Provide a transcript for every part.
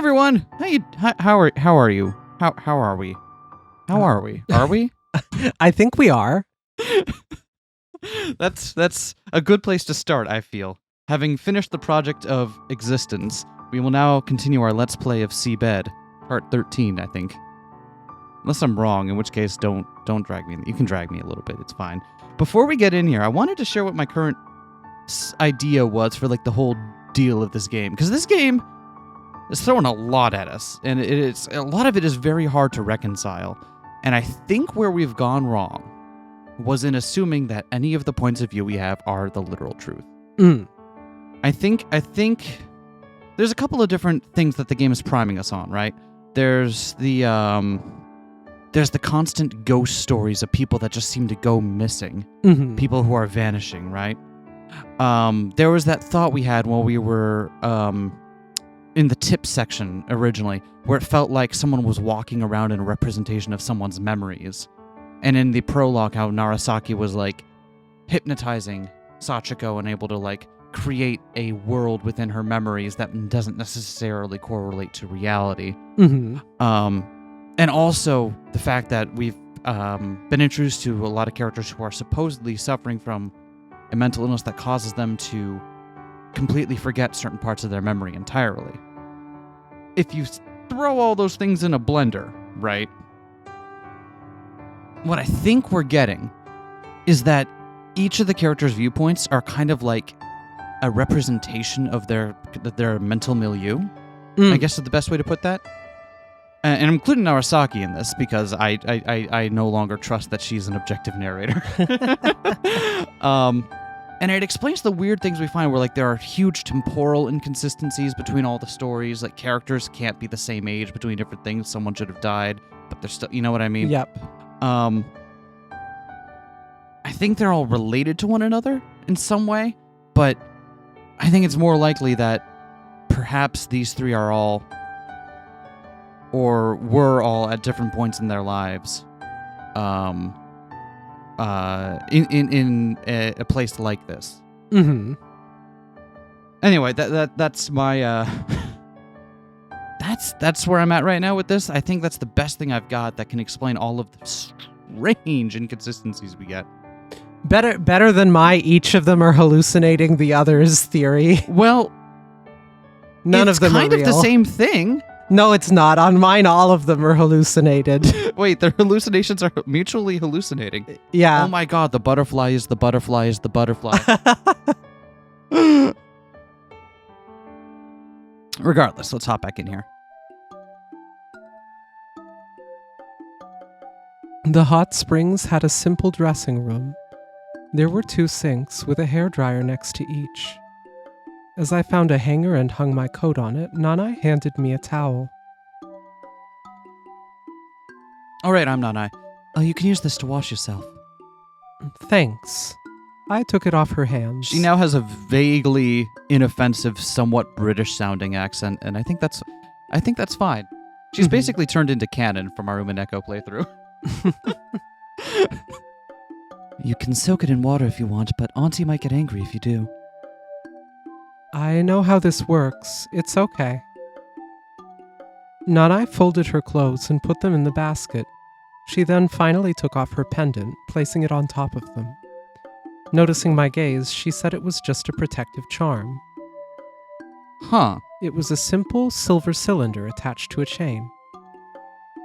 everyone. How are you? How are we? How are we? Are we? I think we are. That's a good place to start, I feel. Having finished the project of existence, we will now continue our Let's Play of SeaBed, part 13, I think. Unless I'm wrong, in which case don't drag me. You can drag me a little bit, it's fine. Before we get in here, I wanted to share what my current idea was for like the whole deal of this game, because this game is throwing a lot at us, and a lot of it is very hard to reconcile. And I think where we've gone wrong was in assuming that any of the points of view we have are the literal truth. I think there's a couple of different things that the game is priming us on, right? There's the constant ghost stories of people that just seem to go missing, people who are vanishing, right? There was that thought we had while we were in the tip section originally, where it felt like someone was walking around in a representation of someone's memories. And in the prologue, how Narasaki was like hypnotizing Sachiko and able to like create a world within her memories that doesn't necessarily correlate to reality. And also the fact that we've been introduced to a lot of characters who are supposedly suffering from a mental illness that causes them to completely forget certain parts of their memory entirely. If you throw all those things in a blender, right? What I think we're getting is that each of the characters' viewpoints are kind of like a representation of their mental milieu. I guess is the best way to put that. And I'm including Narasaki in this because I no longer trust that she's an objective narrator. And it explains the weird things we find where like there are huge temporal inconsistencies between all the stories. Like characters can't be the same age between different things. Someone should have died, but they're still, you know what I mean? Yep. I think they're all related to one another in some way, but I think it's more likely that perhaps these three are all, or were all at different points in their lives, in a place like this. Anyway, that's my that's where I'm at right now with this. I think that's the best thing I've got that can explain all of the strange inconsistencies we get. Better than my each of them are hallucinating the other's theory. Well, none of them are real. It's kind of the same thing. No, it's not. On mine, all of them are hallucinated. Wait, their hallucinations are mutually hallucinating. Yeah. Oh my god, the butterfly is the butterfly is the butterfly. Regardless, let's hop back in here. The hot springs had a simple dressing room. There were 2 sinks with a hairdryer next to each. As I found a hanger and hung my coat on it, Nanai handed me a towel. All right, I'm Nanai. You can use this to wash yourself. Thanks. I took it off her hands. She now has a vaguely inoffensive, somewhat British-sounding accent, and I think that's fine. She's basically turned into canon from our Umineko playthrough. You can soak it in water if you want, but Auntie might get angry if you do. I know how this works. It's okay. Nanai folded her clothes and put them in the basket. She then finally took off her pendant, placing it on top of them. Noticing my gaze, she said it was just a protective charm. Huh. It was a simple silver cylinder attached to a chain.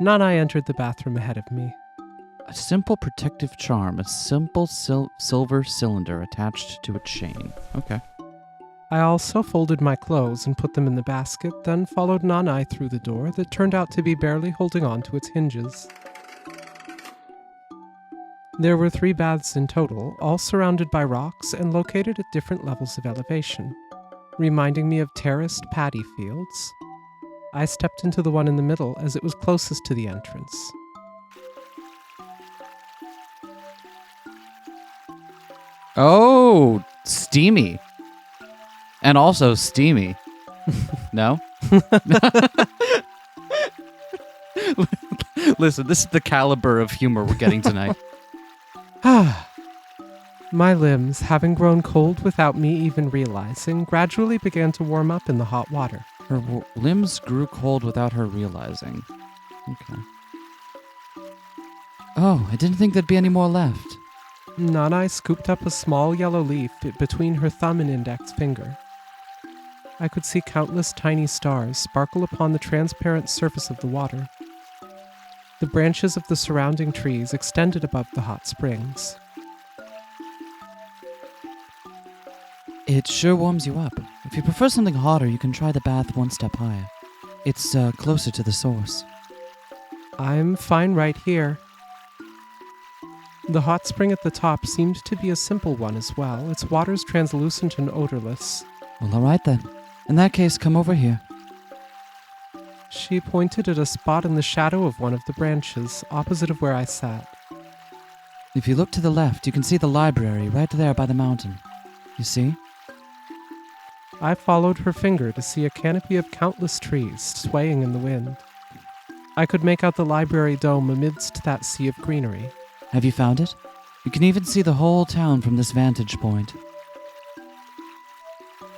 Nanai entered the bathroom ahead of me. A simple protective charm, a simple silver cylinder attached to a chain. Okay. I also folded my clothes and put them in the basket, then followed Nanai through the door that turned out to be barely holding on to its hinges. There were 3 baths in total, all surrounded by rocks and located at different levels of elevation, reminding me of terraced paddy fields. I stepped into the one in the middle as it was closest to the entrance. Oh, steamy. And also steamy. No? Listen, this is the caliber of humor we're getting tonight. My limbs, having grown cold without me even realizing, gradually began to warm up in the hot water. Her limbs grew cold without her realizing. Okay. Oh, I didn't think there'd be any more left. Nanai scooped up a small yellow leaf between her thumb and index finger. I could see countless tiny stars sparkle upon the transparent surface of the water. The branches of the surrounding trees extended above the hot springs. It sure warms you up. If you prefer something hotter, you can try the bath one step higher. It's closer to the source. I'm fine right here. The hot spring at the top seemed to be a simple one as well. Its water's translucent and odorless. Well, all right then. In that case, come over here. She pointed at a spot in the shadow of one of the branches, opposite of where I sat. If you look to the left, you can see the library right there by the mountain. You see? I followed her finger to see a canopy of countless trees swaying in the wind. I could make out the library dome amidst that sea of greenery. Have you found it? You can even see the whole town from this vantage point.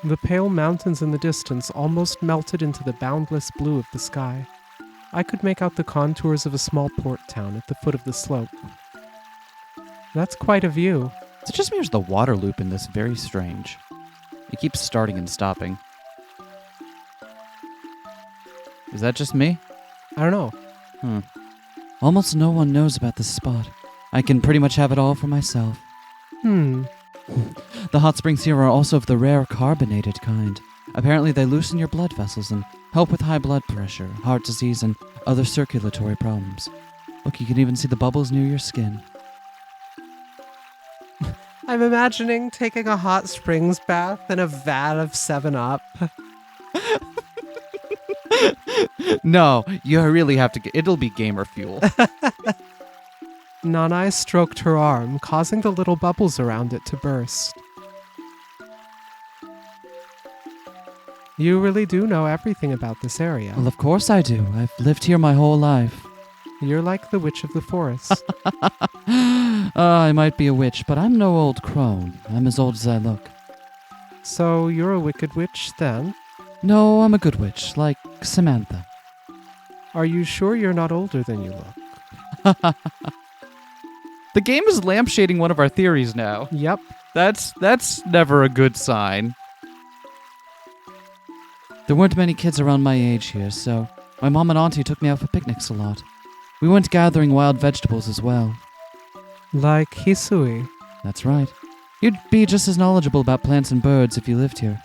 The pale mountains in the distance almost melted into the boundless blue of the sky. I could make out the contours of a small port town at the foot of the slope. That's quite a view. It just means the water loop in this very strange. It keeps starting and stopping. Is that just me? I don't know. Almost no one knows about this spot. I can pretty much have it all for myself. The hot springs here are also of the rare carbonated kind. Apparently they loosen your blood vessels and help with high blood pressure, heart disease, and other circulatory problems. Look, you can even see the bubbles near your skin. I'm imagining taking a hot springs bath in a vat of 7-Up. No, you really have to it'll be gamer fuel. Nanai stroked her arm, causing the little bubbles around it to burst. You really do know everything about this area. Well, of course I do. I've lived here my whole life. You're like the witch of the forest. I might be a witch, but I'm no old crone. I'm as old as I look. So you're a wicked witch, then? No, I'm a good witch, like Samantha. Are you sure you're not older than you look? The game is lampshading one of our theories now. Yep. That's never a good sign. There weren't many kids around my age here, so my mom and auntie took me out for picnics a lot. We went gathering wild vegetables as well. Like Hisui. That's right. You'd be just as knowledgeable about plants and birds if you lived here.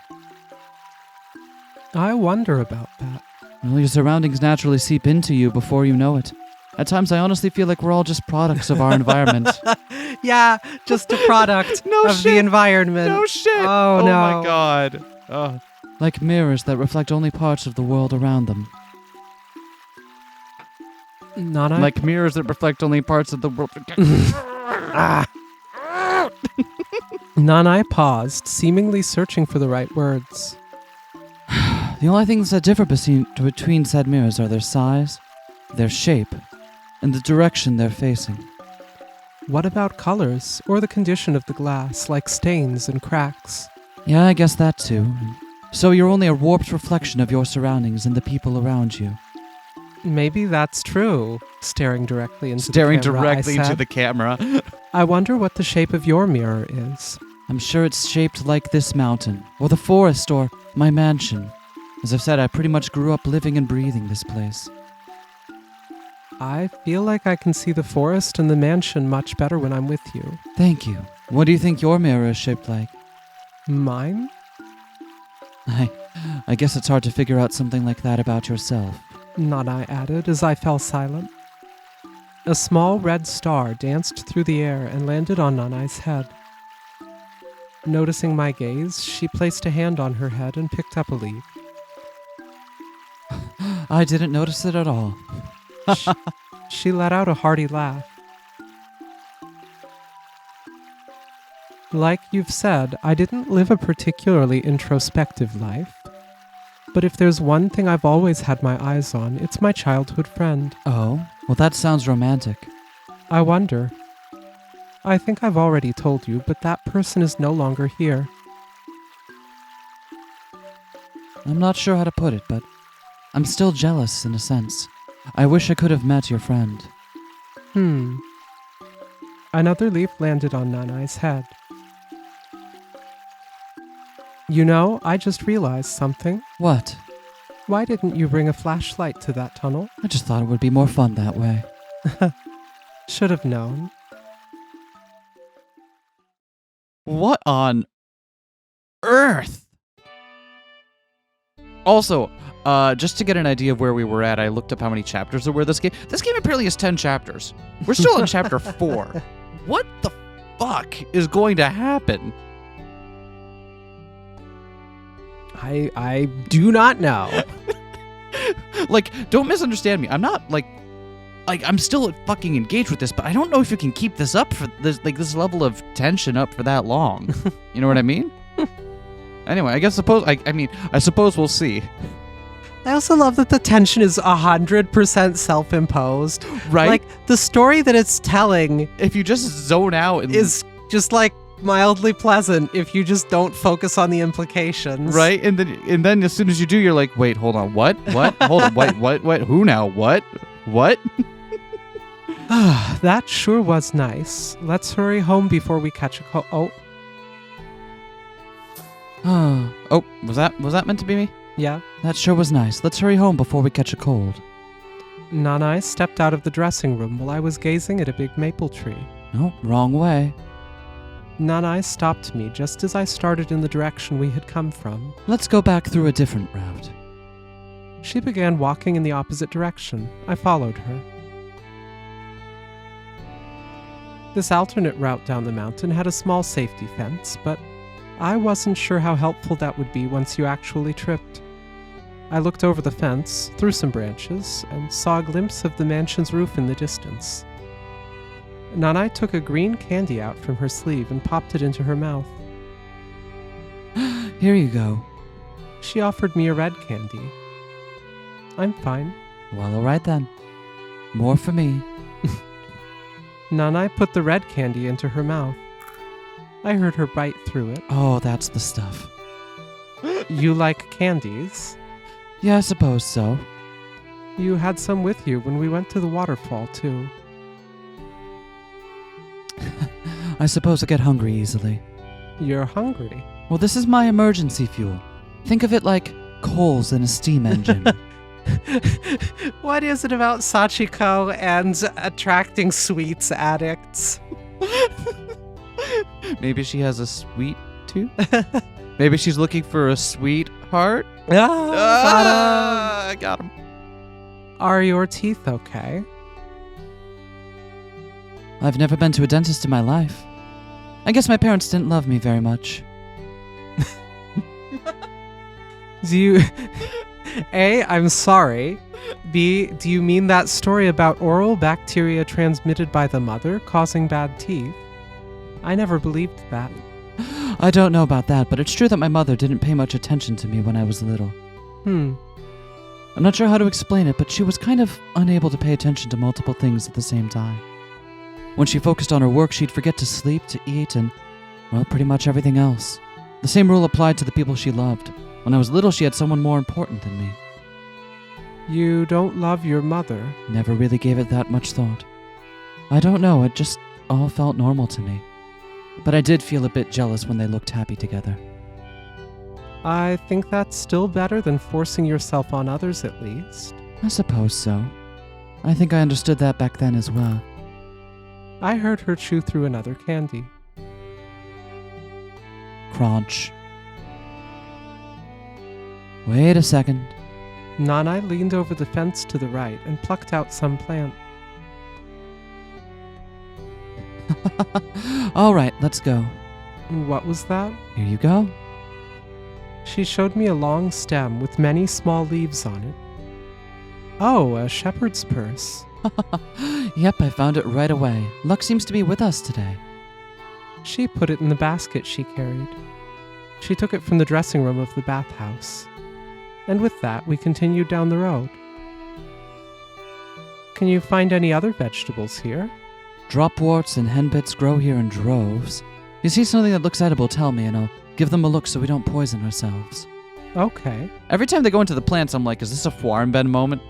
I wonder about that. Well, your surroundings naturally seep into you before you know it. At times, I honestly feel like we're all just products of our environment. Yeah, just a product of the environment. No shit. Oh, no. My god. Like mirrors that reflect only parts of the world around them. Nanai? Like mirrors that reflect only parts of the world. Nanai paused, seemingly searching for the right words. The only things that differ between said mirrors are their size, their shape, and the direction they're facing. What about colors, or the condition of the glass, like stains and cracks? Yeah, I guess that too. So you're only a warped reflection of your surroundings and the people around you. Maybe that's true. Staring directly into the camera. I wonder what the shape of your mirror is. I'm sure it's shaped like this mountain, or the forest, or my mansion. As I've said, I pretty much grew up living and breathing this place. I feel like I can see the forest and the mansion much better when I'm with you. Thank you. What do you think your mirror is shaped like? Mine? I guess it's hard to figure out something like that about yourself. Nanai added as I fell silent. A small red star danced through the air and landed on Nanai's head. Noticing my gaze, she placed a hand on her head and picked up a leaf. I didn't notice it at all. She let out a hearty laugh. Like you've said, I didn't live a particularly introspective life. But if there's one thing I've always had my eyes on, it's my childhood friend. Oh? Well, that sounds romantic. I wonder. I think I've already told you, but that person is no longer here. I'm not sure how to put it, but I'm still jealous in a sense. I wish I could have met your friend. Another leaf landed on Nanai's head. You know, I just realized something. What? Why didn't you bring a flashlight to that tunnel? I just thought it would be more fun that way. Should have known. What on earth? Also, just to get an idea of where we were at, I looked up how many chapters there were this game. This game apparently has 10 chapters. We're still on chapter 4. What the fuck is going to happen? I do not know. Like, don't misunderstand me. I'm not I'm still fucking engaged with this, but I don't know if you can keep this up for this level of tension up for that long. You know what I mean? Anyway, I suppose we'll see. I also love that the tension is 100% self-imposed. Right? Like, the story that it's telling, if you just zone out and is just like mildly pleasant if you just don't focus on the implications. Right? And then as soon as you do, you're like, wait, hold on, what? Hold on, what? Who now? What? That sure was nice. Let's hurry home before we catch a cold. Oh, was that meant to be me? Yeah. That sure was nice. Let's hurry home before we catch a cold. Nanai stepped out of the dressing room while I was gazing at a big maple tree. No, wrong way. Nanai stopped me just as I started in the direction we had come from. Let's go back through a different route. She began walking in the opposite direction. I followed her. This alternate route down the mountain had a small safety fence, but I wasn't sure how helpful that would be once you actually tripped. I looked over the fence, through some branches, and saw a glimpse of the mansion's roof in the distance. Nanai took a green candy out from her sleeve and popped it into her mouth. Here you go. She offered me a red candy. I'm fine. Well, all right then. More for me. Nanai put the red candy into her mouth. I heard her bite through it. Oh, that's the stuff. You like candies? Yeah, I suppose so. You had some with you when we went to the waterfall, too. I suppose I get hungry easily. You're hungry? Well, this is my emergency fuel. Think of it like coals in a steam engine. What is it about Sachiko and attracting sweets addicts? Maybe she has a sweet tooth? Maybe she's looking for a sweetheart? I got him. Are your teeth okay? I've never been to a dentist in my life. I guess my parents didn't love me very much. A, I'm sorry. B, do you mean that story about oral bacteria transmitted by the mother causing bad teeth? I never believed that. I don't know about that, but it's true that my mother didn't pay much attention to me when I was little. I'm not sure how to explain it, but she was kind of unable to pay attention to multiple things at the same time. When she focused on her work, she'd forget to sleep, to eat, and, well, pretty much everything else. The same rule applied to the people she loved. When I was little, she had someone more important than me. You don't love your mother? Never really gave it that much thought. I don't know, it just all felt normal to me. But I did feel a bit jealous when they looked happy together. I think that's still better than forcing yourself on others, at least. I suppose so. I think I understood that back then as well. I heard her chew through another candy. Crunch. Wait a second. Nanai leaned over the fence to the right and plucked out some plant. All right, let's go. What was that? Here you go. She showed me a long stem with many small leaves on it. Oh, a shepherd's purse. Yep, I found it right away. Luck seems to be with us today. She put it in the basket she carried. She took it from the dressing room of the bathhouse. And with that, we continued down the road. Can you find any other vegetables here? Dropworts and henbits grow here in droves. If you see something that looks edible, tell me, and I'll give them a look so we don't poison ourselves. Okay. Every time they go into the plants, I'm like, is this a Fwarmbend moment?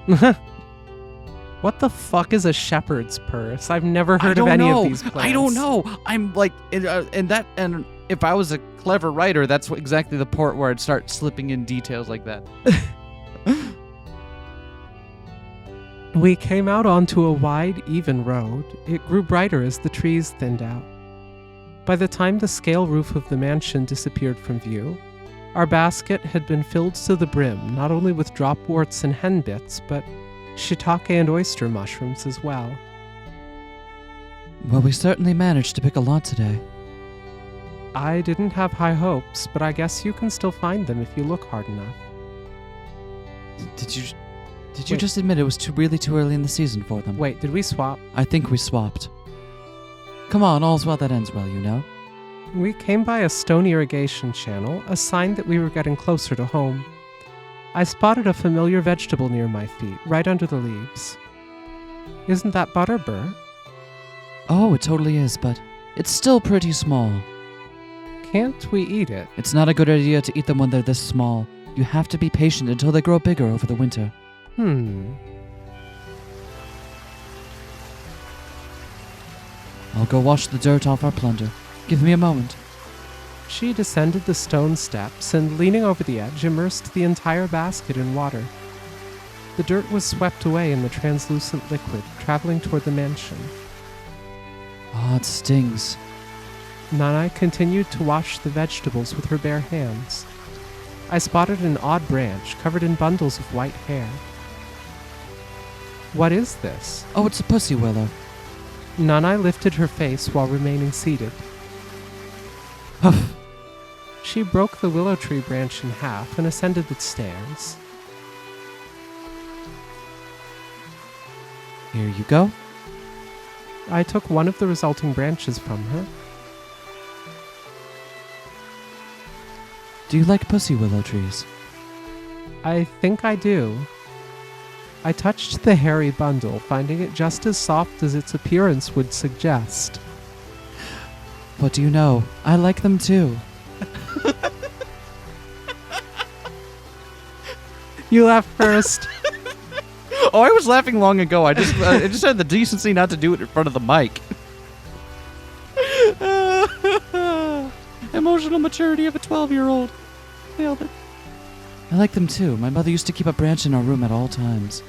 What the fuck is a shepherd's purse? I've never heard of any of these plants. I don't know. I'm like, and if I was a clever writer, that's exactly the part where I'd start slipping in details like that. We came out onto a wide, even road. It grew brighter as the trees thinned out. By the time the scale roof of the mansion disappeared from view, our basket had been filled to the brim, not only with dropworts and hen bits, but shiitake and oyster mushrooms as well. Well, we certainly managed to pick a lot today. I didn't have high hopes, but I guess you can still find them if you look hard enough. Did you just admit it was really too early in the season for them? Wait, did we swap? I think we swapped. Come on, all's well that ends well, you know? We came by a stone irrigation channel, a sign that we were getting closer to home. I spotted a familiar vegetable near my feet, right under the leaves. Isn't that butter, Burr? Oh, it totally is, but it's still pretty small. Can't we eat it? It's not a good idea to eat them when they're this small. You have to be patient until they grow bigger over the winter. I'll go wash the dirt off our plunder. Give me a moment. She descended the stone steps and, leaning over the edge, immersed the entire basket in water. The dirt was swept away in the translucent liquid, traveling toward the mansion. Oh, it stings. Nanai continued to wash the vegetables with her bare hands. I spotted an odd branch covered in bundles of white hair. What is this? Oh, it's a pussy willow. Nanai lifted her face while remaining seated. Huff. She broke the willow tree branch in half and ascended the stairs. Here you go. I took one of the resulting branches from her. Do you like pussy willow trees? I think I do. I touched the hairy bundle, finding it just as soft as its appearance would suggest. What do you know? I like them too. You laughed first. Oh, I was laughing long ago. I just had the decency not to do it in front of the mic. Emotional maturity of a 12-year-old. Nailed it. I like them too. My mother used to keep a branch in our room at all times.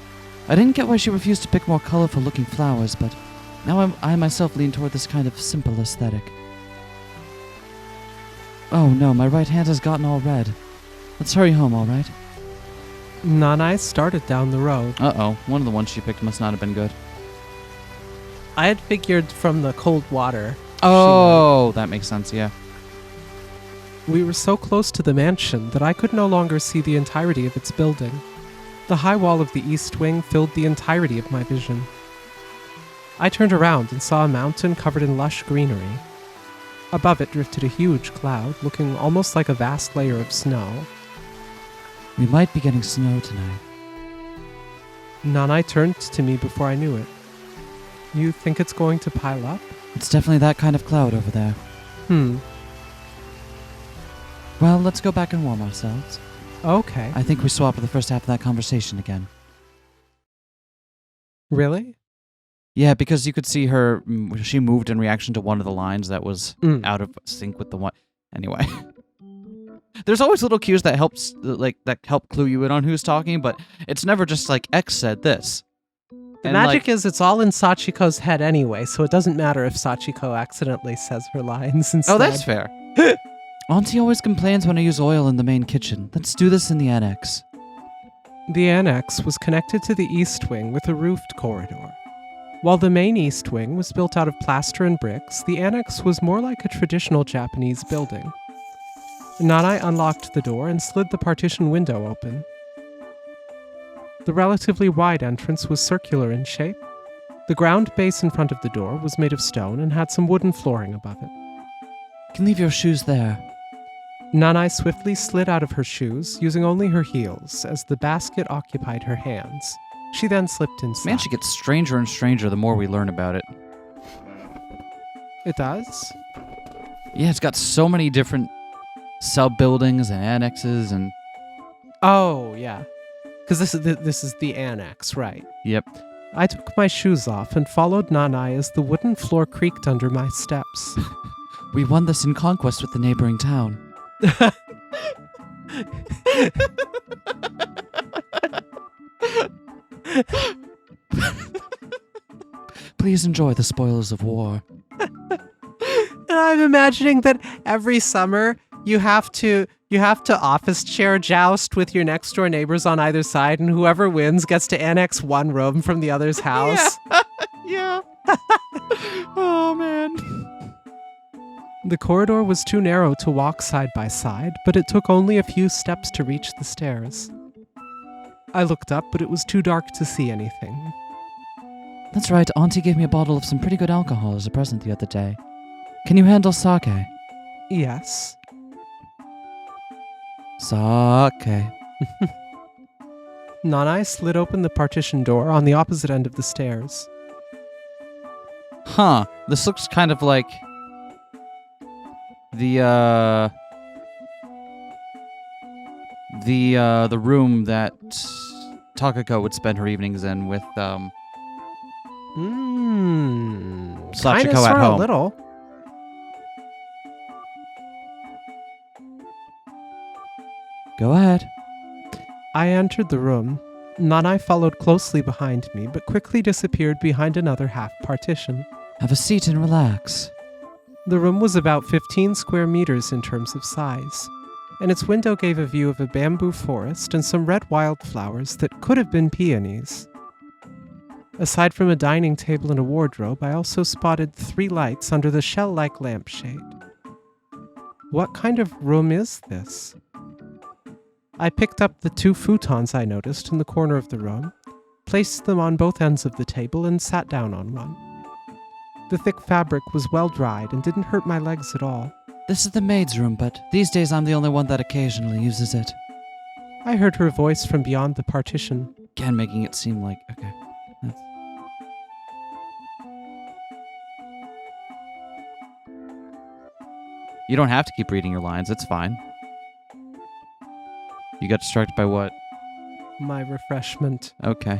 I didn't get why she refused to pick more colorful-looking flowers, but now I myself lean toward this kind of simple aesthetic. Oh no, my right hand has gotten all red. Let's hurry home, all right? Nanai started down the road. Uh-oh, one of the ones she picked must not have been good. I had figured from the cold water. Oh, that makes sense, yeah. We were so close to the mansion that I could no longer see the entirety of its building. The high wall of the east wing filled the entirety of my vision. I turned around and saw a mountain covered in lush greenery. Above it drifted a huge cloud, looking almost like a vast layer of snow. We might be getting snow tonight. Nanai turned to me before I knew it. You think it's going to pile up? It's definitely that kind of cloud over there. Well, let's go back and warm ourselves. Okay. I think we swap for the first half of that conversation again. Really? Yeah, because you could see her, she moved in reaction to one of the lines that was out of sync with the one. Anyway. There's always little cues that help clue you in on who's talking, but it's never just like, X said this. The magic is it's all in Sachiko's head anyway, so it doesn't matter if Sachiko accidentally says her lines instead. Oh, that's fair. Auntie always complains when I use oil in the main kitchen. Let's do this in the annex. The annex was connected to the east wing with a roofed corridor. While the main east wing was built out of plaster and bricks, the annex was more like a traditional Japanese building. Nanai unlocked the door and slid the partition window open. The relatively wide entrance was circular in shape. The ground base in front of the door was made of stone and had some wooden flooring above it. You can leave your shoes there. Nanai swiftly slid out of her shoes, using only her heels, as the basket occupied her hands. She then slipped inside. Man, she gets stranger and stranger the more we learn about it. It does? Yeah, it's got so many different sub-buildings and annexes, and Oh, yeah. Because this is the annex, right? Yep. I took my shoes off and followed Nanai as the wooden floor creaked under my steps. We won this in conquest with the neighboring town. Please enjoy the spoils of war. And I'm imagining that every summer you have to office chair joust with your next door neighbors on either side, and whoever wins gets to annex one room from the other's house. Yeah. Oh, man. The corridor was too narrow to walk side by side, but it took only a few steps to reach the stairs. I looked up, but it was too dark to see anything. That's right, Auntie gave me a bottle of some pretty good alcohol as a present the other day. Can you handle sake? Yes. Sake. Nanai slid open the partition door on the opposite end of the stairs. Huh. This looks kind of like the room that Takako would spend her evenings in with Sachiko Kinda, at sorta, home. A little. Go ahead. I entered the room. Nanai followed closely behind me, but quickly disappeared behind another half partition. Have a seat and relax. The room was about 15 square meters in terms of size, and its window gave a view of a bamboo forest and some red wildflowers that could have been peonies. Aside from a dining table and a wardrobe, I also spotted 3 lights under the shell-like lampshade. What kind of room is this? I picked up the 2 futons I noticed in the corner of the room, placed them on both ends of the table, and sat down on one. The thick fabric was well dried and didn't hurt my legs at all. This is the maid's room, but these days I'm the only one that occasionally uses it. I heard her voice from beyond the partition. Again, making it seem like... Okay. You don't have to keep reading your lines. It's fine. You got distracted by what? My refreshment. Okay.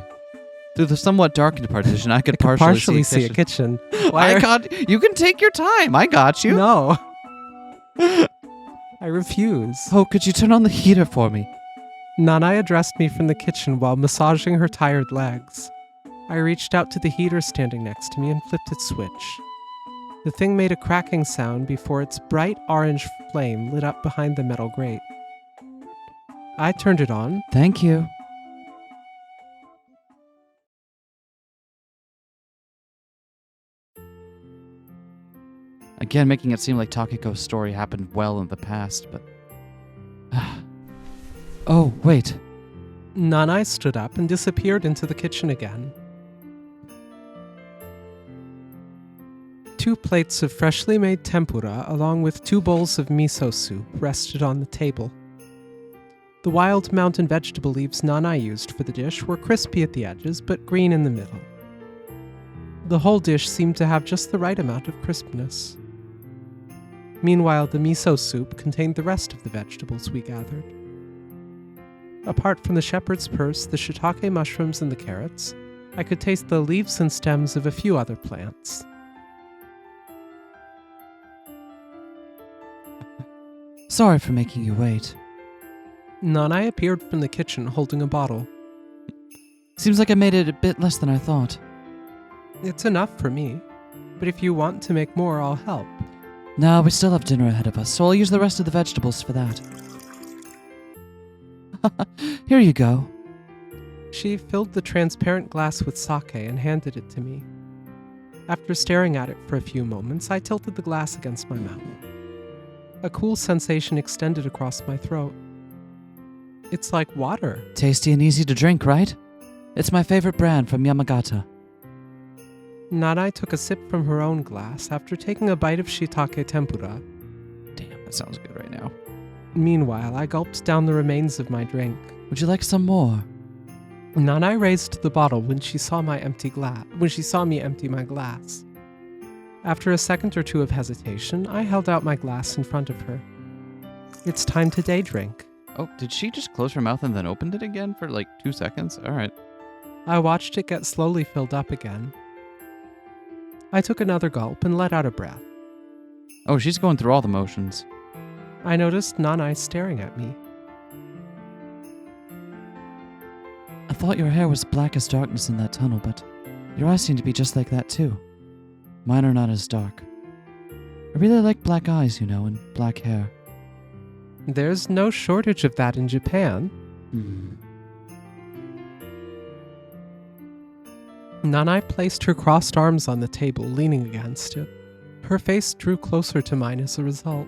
Through the somewhat darkened partition, I could I could partially see a kitchen. You can take your time. I got you. No. I refuse. Oh, could you turn on the heater for me? Nanai addressed me from the kitchen while massaging her tired legs. I reached out to the heater standing next to me and flipped its switch. The thing made a cracking sound before its bright orange flame lit up behind the metal grate. I turned it on. Thank you. Again, making it seem like Takiko's story happened well in the past, but... Oh, wait. Nanai stood up and disappeared into the kitchen again. 2 plates of freshly made tempura, along with 2 bowls of miso soup, rested on the table. The wild mountain vegetable leaves Nanai used for the dish were crispy at the edges, but green in the middle. The whole dish seemed to have just the right amount of crispness. Meanwhile, the miso soup contained the rest of the vegetables we gathered. Apart from the shepherd's purse, the shiitake mushrooms, and the carrots, I could taste the leaves and stems of a few other plants. Sorry for making you wait. Nanai appeared from the kitchen holding a bottle. Seems like I made it a bit less than I thought. It's enough for me, but if you want to make more, I'll help. No, we still have dinner ahead of us, so I'll use the rest of the vegetables for that. Here you go. She filled the transparent glass with sake and handed it to me. After staring at it for a few moments, I tilted the glass against my mouth. A cool sensation extended across my throat. It's like water. Tasty and easy to drink, right? It's my favorite brand from Yamagata. Nanai took a sip from her own glass after taking a bite of shiitake tempura. Damn, that sounds good right now. Meanwhile, I gulped down the remains of my drink. Would you like some more? Nanai raised the bottle when she saw me empty my glass. After a second or two of hesitation, I held out my glass in front of her. It's time to day drink. Oh, did she just close her mouth and then opened it again for like 2 seconds? All right. I watched it get slowly filled up again. I took another gulp and let out a breath. Oh, she's going through all the motions. I noticed Nanai staring at me. I thought your hair was black as darkness in that tunnel, but your eyes seem to be just like that too. Mine are not as dark. I really like black eyes, and black hair. There's no shortage of that in Japan. Nanai placed her crossed arms on the table, leaning against it. Her face drew closer to mine as a result.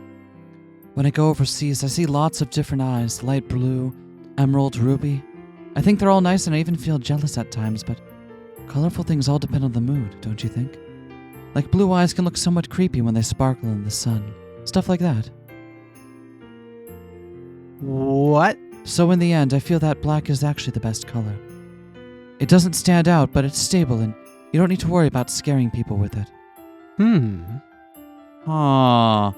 When I go overseas, I see lots of different eyes, light blue, emerald, ruby. I think they're all nice and I even feel jealous at times, but colorful things all depend on the mood, don't you think? Like blue eyes can look somewhat creepy when they sparkle in the sun. Stuff like that. What? So in the end, I feel that black is actually the best color. It doesn't stand out, but it's stable and you don't need to worry about scaring people with it. Aww.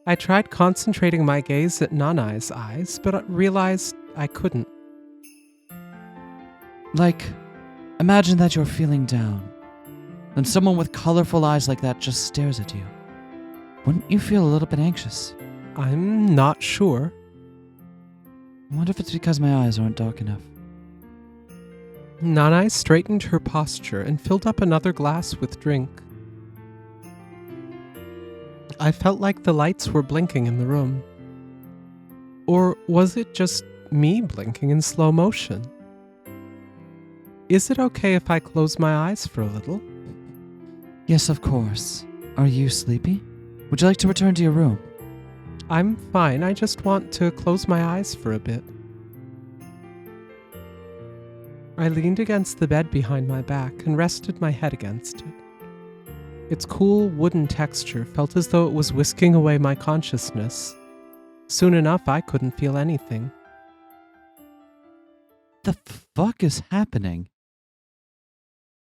I tried concentrating my gaze at Nanai's eyes, but realized I couldn't. Like, imagine that you're feeling down. Then someone with colorful eyes like that just stares at you. Wouldn't you feel a little bit anxious? I'm not sure. I wonder if it's because my eyes aren't dark enough. Nanai straightened her posture and filled up another glass with drink. I felt like the lights were blinking in the room. Or was it just me blinking in slow motion? Is it okay if I close my eyes for a little? Yes, of course. Are you sleepy? Would you like to return to your room? I'm fine. I just want to close my eyes for a bit. I leaned against the bed behind my back and rested my head against it. Its cool wooden texture felt as though it was whisking away my consciousness. Soon enough, I couldn't feel anything. The fuck is happening?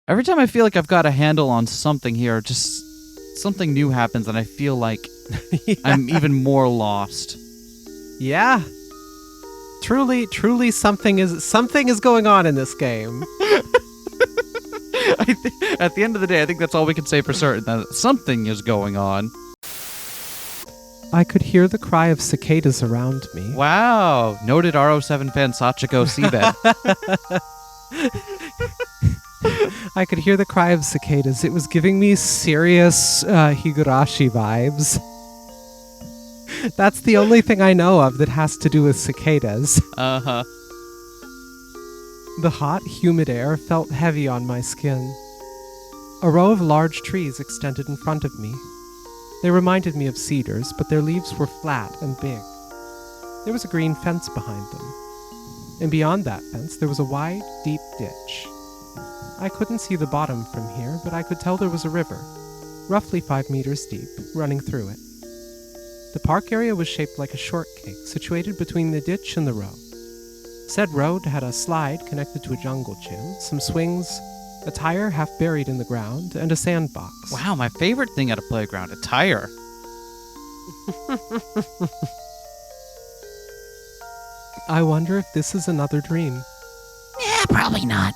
Every time I feel like I've got a handle on something here, just something new happens and I feel like I'm even more lost. Yeah. Truly something is going on in this game. At the end of the day, I think that's all we can say for certain, that something is going on. I could hear the cry of cicadas around me. Wow. Noted RO7 fan Sachiko SeaBed. I could hear the cry of cicadas. It was giving me serious Higurashi vibes. That's the only thing I know of that has to do with cicadas. Uh-huh. The hot, humid air felt heavy on my skin. A row of large trees extended in front of me. They reminded me of cedars, but their leaves were flat and big. There was a green fence behind them. And beyond that fence, there was a wide, deep ditch. I couldn't see the bottom from here, but I could tell there was a river, roughly 5 meters deep, running through it. The park area was shaped like a shortcake, situated between the ditch and the road. Said road had a slide connected to a jungle gym, some swings, a tire half buried in the ground, and a sandbox. Wow, my favorite thing at a playground, a tire. I wonder if this is another dream. Yeah, probably not.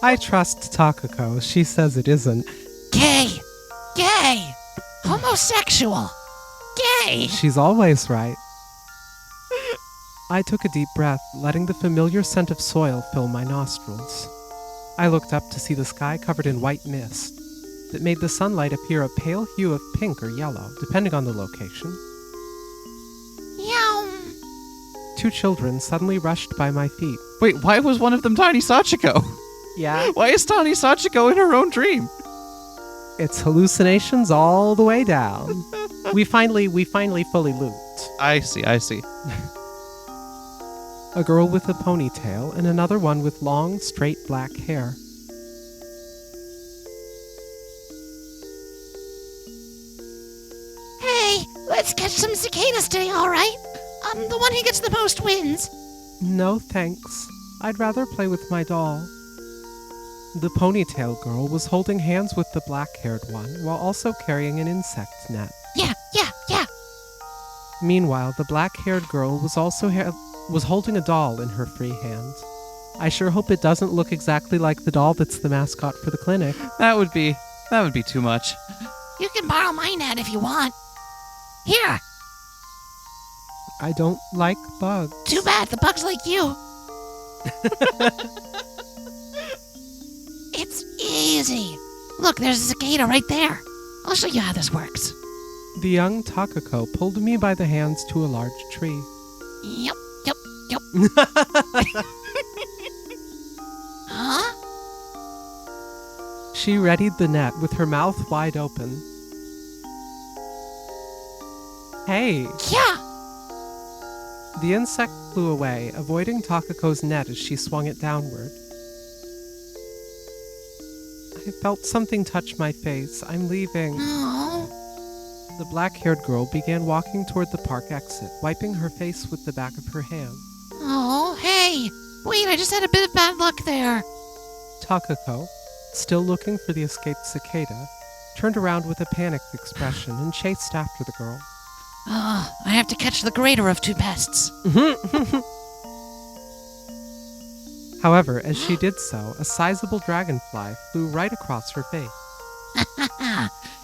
I trust Takako. She says it isn't. Gay! Gay! Homosexual! Gay! She's always right. I took a deep breath, letting the familiar scent of soil fill my nostrils. I looked up to see the sky covered in white mist that made the sunlight appear a pale hue of pink or yellow, depending on the location. Yow! 2 children suddenly rushed by my feet. Wait, why was one of them Tiny Sachiko? Yeah? Why is Tiny Sachiko in her own dream? It's hallucinations all the way down. We finally fully looped. I see. A girl with a ponytail and another one with long, straight black hair. Hey, let's catch some cicadas today, alright? The one who gets the most wins. No, thanks. I'd rather play with my doll. The ponytail girl was holding hands with the black-haired one while also carrying an insect net. Yeah. Meanwhile, the black-haired girl was also was holding a doll in her free hand. I sure hope it doesn't look exactly like the doll that's the mascot for the clinic. That would be too much. You can borrow my net if you want. Here. I don't like bugs. Too bad, the bug's like you. It's easy. Look, there's a cicada right there. I'll show you how this works. The young Takako pulled me by the hands to a large tree. Yep. Huh? She readied the net with her mouth wide open. Hey! Yeah. The insect flew away, avoiding Takako's net as she swung it downward. I felt something touch my face. I'm leaving. Oh. The black-haired girl began walking toward the park exit, wiping her face with the back of her hand. Oh, hey. Wait, I just had a bit of bad luck there. Takako, still looking for the escaped cicada, turned around with a panicked expression and chased after the girl. I have to catch the greater of two pests. However, as she did so, a sizable dragonfly flew right across her face.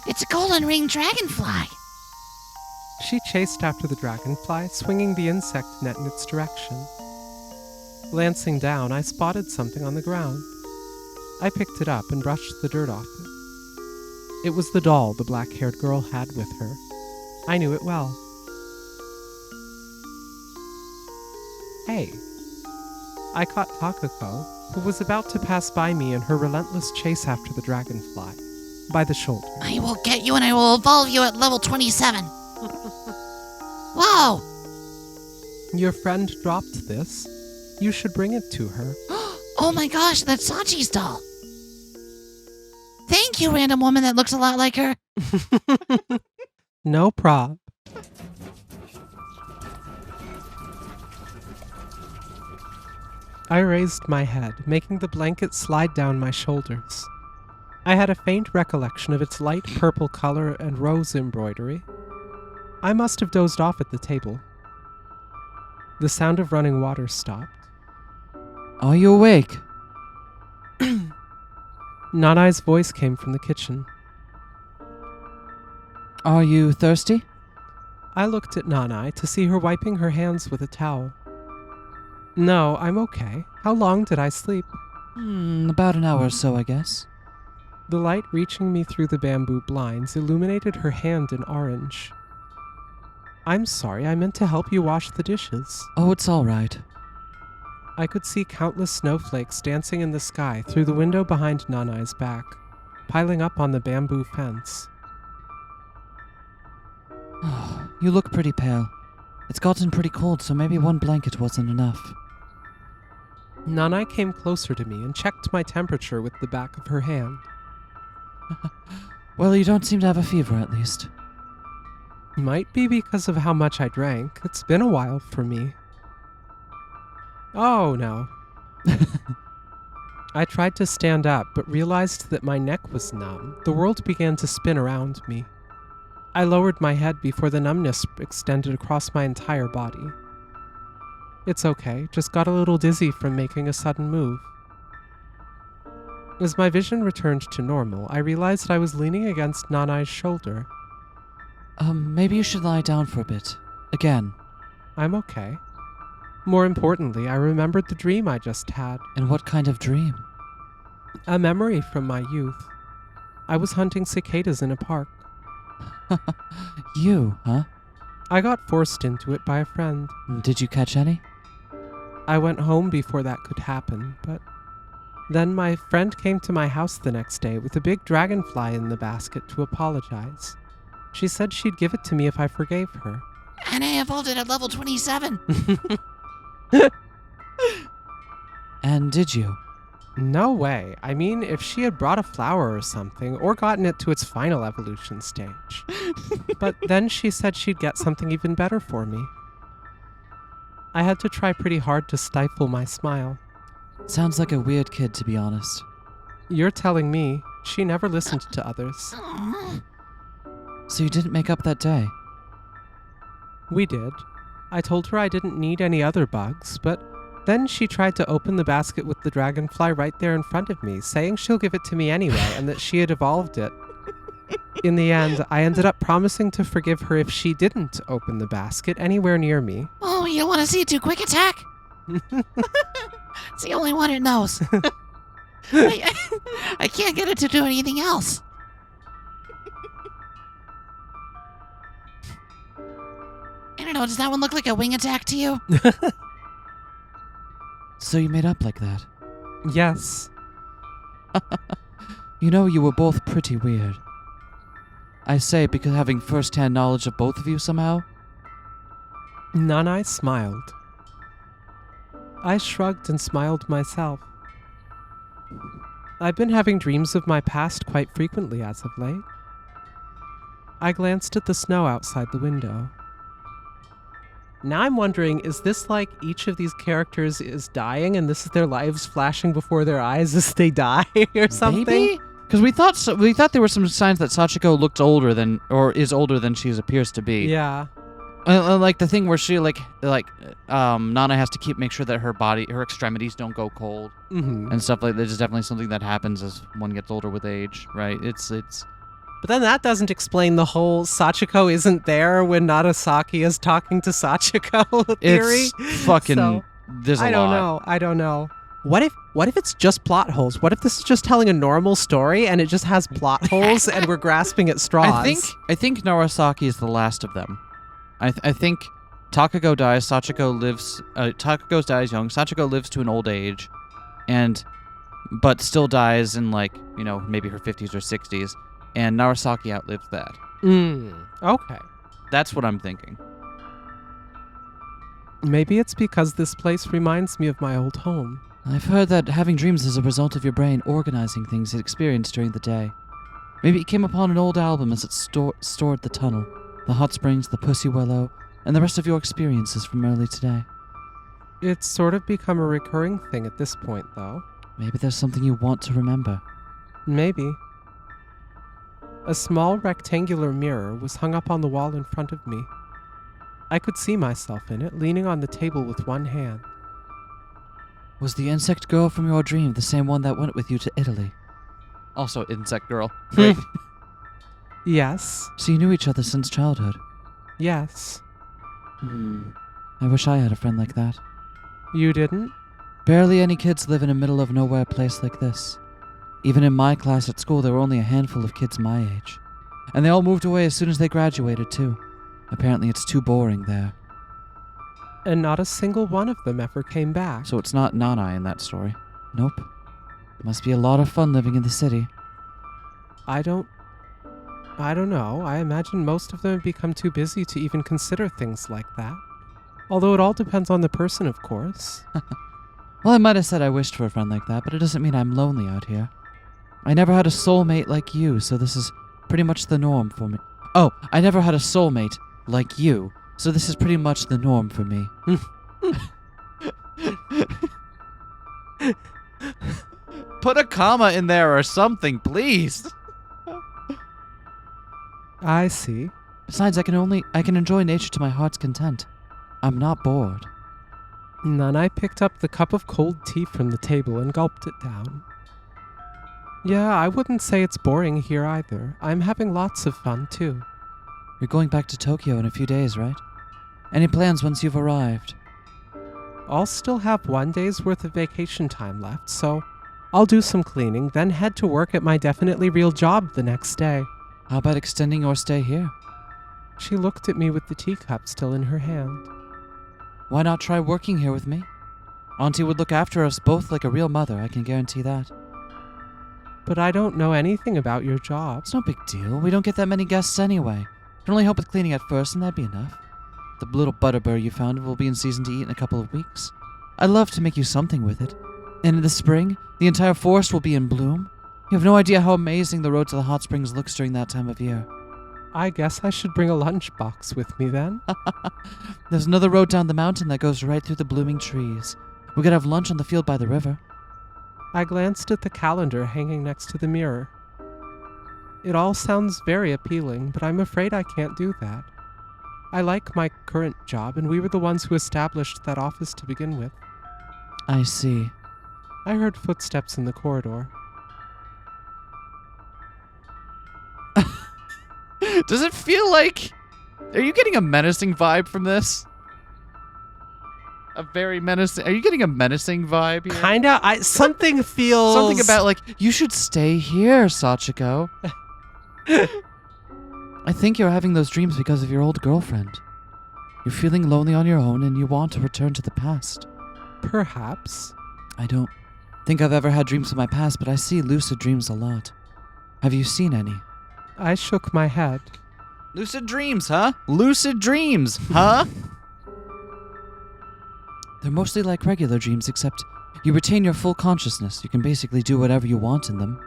It's a golden ring dragonfly. She chased after the dragonfly, swinging the insect net in its direction. Glancing down, I spotted something on the ground. I picked it up and brushed the dirt off it. It was the doll the black-haired girl had with her. I knew it well. Hey. I caught Takako, who was about to pass by me in her relentless chase after the dragonfly, by the shoulder. I will get you and I will evolve you at level 27. Whoa! Your friend dropped this. You should bring it to her. Oh my gosh, that's Sachi's doll. Thank you, random woman that looks a lot like her. No prob. I raised my head, making the blanket slide down my shoulders. I had a faint recollection of its light purple color and rose embroidery. I must have dozed off at the table. The sound of running water stopped. Are you awake? Nanai's voice came from the kitchen. Are you thirsty? I looked at Nanai to see her wiping her hands with a towel. No, I'm okay. How long did I sleep? About an hour or so, I guess. The light reaching me through the bamboo blinds illuminated her hand in orange. I'm sorry, I meant to help you wash the dishes. Oh, it's all right. I could see countless snowflakes dancing in the sky through the window behind Nanai's back, piling up on the bamboo fence. You look pretty pale. It's gotten pretty cold, so maybe one blanket wasn't enough. Nanai came closer to me and checked my temperature with the back of her hand. Well, you don't seem to have a fever, at least. Might be because of how much I drank. It's been a while for me. Oh, no. I tried to stand up, but realized that my neck was numb. The world began to spin around me. I lowered my head before the numbness extended across my entire body. It's okay, just got a little dizzy from making a sudden move. As my vision returned to normal, I realized I was leaning against Nanai's shoulder. Maybe you should lie down for a bit. Again. I'm okay. More importantly, I remembered the dream I just had. And what kind of dream? A memory from my youth. I was hunting cicadas in a park. You, huh? I got forced into it by a friend. Did you catch any? I went home before that could happen, but then my friend came to my house the next day with a big dragonfly in the basket to apologize. She said she'd give it to me if I forgave her. And I evolved it at level 27. And did you? No way. I mean, if she had brought a flower or something, or gotten it to its final evolution stage. But then she said she'd get something even better for me. I had to try pretty hard to stifle my smile. Sounds like a weird kid, to be honest. You're telling me. She never listened to others. So you didn't make up that day? We did. I told her I didn't need any other bugs, but then she tried to open the basket with the dragonfly right there in front of me, saying she'll give it to me anyway and that she had evolved it. In the end, I ended up promising to forgive her if she didn't open the basket anywhere near me. Oh, you don't want to see it do quick attack? It's the only one it knows. I can't get it to do anything else. I don't know, does that one look like a wing attack to you? So you made up like that? Yes. You know, you were both pretty weird. I say because having first-hand knowledge of both of you somehow? Nanai smiled. I shrugged and smiled myself. I've been having dreams of my past quite frequently as of late. I glanced at the snow outside the window. Now I'm wondering, is this like each of these characters is dying and this is their lives flashing before their eyes as they die or something? Maybe? Because we thought there were some signs that Sachiko looked older than, or is older than she appears to be. Yeah. Like the thing where she Nana has to make sure that her extremities don't go cold and stuff like that. Is definitely something that happens as one gets older with age, right? It's. But then that doesn't explain the whole Sachiko isn't there when Narasaki is talking to Sachiko theory. It's fucking. So, there's a lot. I don't know. What if it's just plot holes? What if this is just telling a normal story and it just has plot holes and we're grasping at straws? I think Narasaki is the last of them. I think Takako dies. Sachiko lives. Takako dies young. Sachiko lives to an old age, but still dies in maybe her 50s or 60s. And Narasaki outlives that. Okay. That's what I'm thinking. Maybe it's because this place reminds me of my old home. I've heard that having dreams is a result of your brain organizing things it experienced during the day. Maybe it came upon an old album as it stored the tunnel, the hot springs, the pussy willow, and the rest of your experiences from early today. It's sort of become a recurring thing at this point, though. Maybe there's something you want to remember. Maybe. A small rectangular mirror was hung up on the wall in front of me. I could see myself in it, leaning on the table with one hand. Was the insect girl from your dream the same one that went with you to Italy? Also, insect girl. Great. Yes. So you knew each other since childhood? Yes. I wish I had a friend like that. You didn't? Barely any kids live in a middle-of-nowhere place like this. Even in my class at school, there were only a handful of kids my age. And they all moved away as soon as they graduated, too. Apparently it's too boring there. And not a single one of them ever came back. So it's not Nanai in that story. Nope. It must be a lot of fun living in the city. I don't know. I imagine most of them have become too busy to even consider things like that. Although it all depends on the person, of course. Well, I might have said I wished for a friend like that, but it doesn't mean I'm lonely out here. I never had a soulmate like you, so this is pretty much the norm for me. Oh, I never had a soulmate like you, so this is pretty much the norm for me. Put a comma in there or something, please. I see. Besides, I can enjoy nature to my heart's content. I'm not bored. Nanai picked up the cup of cold tea from the table and gulped it down. Yeah, I wouldn't say it's boring here either. I'm having lots of fun, too. You're going back to Tokyo in a few days, right? Any plans once you've arrived? I'll still have 1 day's worth of vacation time left, so I'll do some cleaning, then head to work at my definitely real job the next day. How about extending your stay here? She looked at me with the teacup still in her hand. Why not try working here with me? Auntie would look after us both like a real mother, I can guarantee that. But I don't know anything about your job. It's no big deal. We don't get that many guests anyway. Can only help with cleaning at first, and that'd be enough. The little butterbur you found will be in season to eat in a couple of weeks. I'd love to make you something with it. And in the spring, the entire forest will be in bloom. You have no idea how amazing the road to the hot springs looks during that time of year. I guess I should bring a lunchbox with me then. There's another road down the mountain that goes right through the blooming trees. We could have lunch on the field by the river. I glanced at the calendar hanging next to the mirror. It all sounds very appealing, but I'm afraid I can't do that. I like my current job, and we were the ones who established that office to begin with. I see. I heard footsteps in the corridor. Does it feel like... Are you getting a menacing vibe from this? A very menacing... Are you getting a menacing vibe here? Kinda. Something feels... Something about, like, you should stay here, Sachiko. I think you're having those dreams because of your old girlfriend. You're feeling lonely on your own and you want to return to the past. Perhaps. I don't think I've ever had dreams of my past, but I see lucid dreams a lot. Have you seen any? I shook my head. Lucid dreams, huh? Lucid dreams, huh? They're mostly like regular dreams, except you retain your full consciousness. You can basically do whatever you want in them.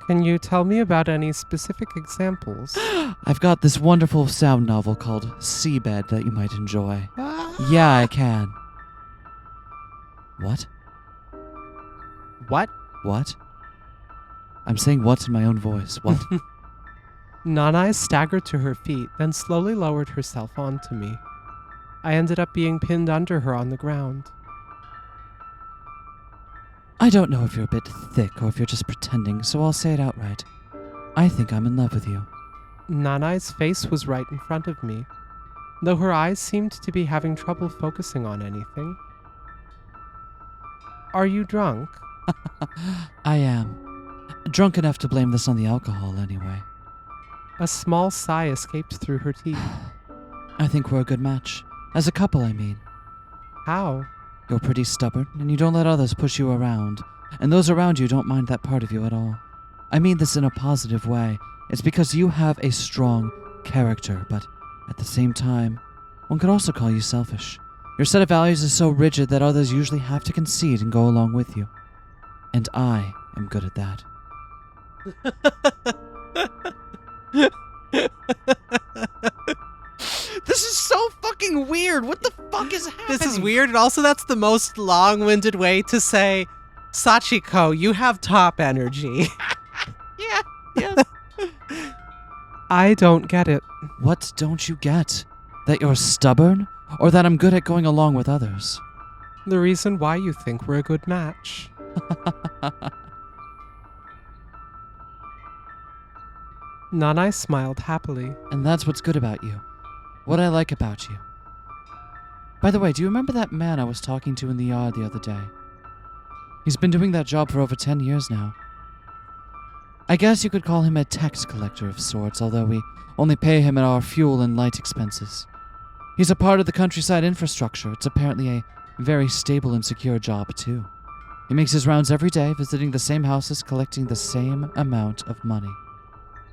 Can you tell me about any specific examples? I've got this wonderful sound novel called SeaBed that you might enjoy. Yeah, I can. What? What? What? I'm saying what in my own voice. What? Nanai staggered to her feet, then slowly lowered herself onto me. I ended up being pinned under her on the ground. I don't know if you're a bit thick or if you're just pretending, so I'll say it outright. I think I'm in love with you. Nanai's face was right in front of me, though her eyes seemed to be having trouble focusing on anything. Are you drunk? I am. Drunk enough to blame this on the alcohol, anyway. A small sigh escaped through her teeth. I think we're a good match. As a couple, I mean. How? You're pretty stubborn, and you don't let others push you around. And those around you don't mind that part of you at all. I mean this in a positive way. It's because you have a strong character, but at the same time, one could also call you selfish. Your set of values is so rigid that others usually have to concede and go along with you. And I am good at that. This is so fucking weird. What the fuck is happening? This is weird, and also that's the most long-winded way to say, Sachiko, you have top energy. Yeah. I don't get it. What don't you get? That you're stubborn? Or that I'm good at going along with others? The reason why you think we're a good match. Nanai smiled happily. And that's what's good about you. What I like about you. By the way, do you remember that man I was talking to in the yard the other day? He's been doing that job for over 10 years now. I guess you could call him a tax collector of sorts, although we only pay him at our fuel and light expenses. He's a part of the countryside infrastructure. It's apparently a very stable and secure job, too. He makes his rounds every day, visiting the same houses, collecting the same amount of money.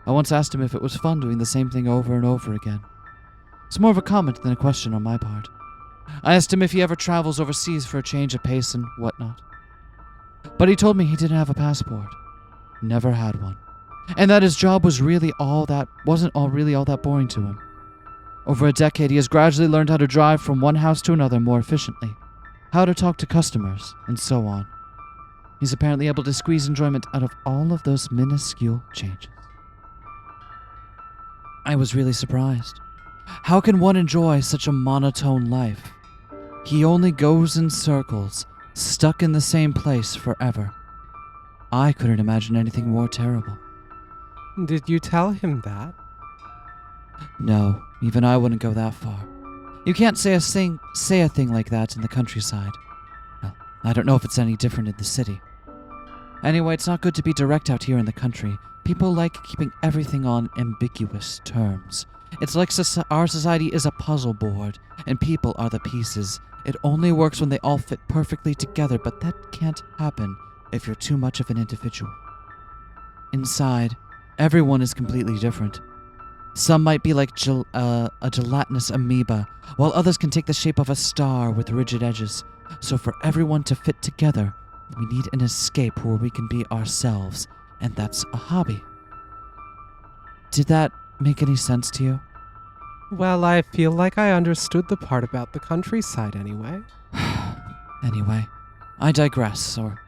I once asked him if it was fun doing the same thing over and over again. It's more of a comment than a question on my part. I asked him if he ever travels overseas for a change of pace and whatnot. But he told me he didn't have a passport. Never had one. And that his job wasn't really all that boring to him. Over a decade, he has gradually learned how to drive from one house to another more efficiently, how to talk to customers, and so on. He's apparently able to squeeze enjoyment out of all of those minuscule changes. I was really surprised. How can one enjoy such a monotone life? He only goes in circles, stuck in the same place forever. I couldn't imagine anything more terrible. Did you tell him that? No, even I wouldn't go that far. You can't say a thing like that in the countryside. Well, I don't know if it's any different in the city. Anyway, it's not good to be direct out here in the country. People like keeping everything on ambiguous terms. It's like our society is a puzzle board, and people are the pieces. It only works when they all fit perfectly together, but that can't happen if you're too much of an individual. Inside, everyone is completely different. Some might be like a gelatinous amoeba, while others can take the shape of a star with rigid edges. So for everyone to fit together, we need an escape where we can be ourselves, and that's a hobby. Did that make any sense to you? Well, I feel like I understood the part about the countryside anyway. Anyway, I digress, or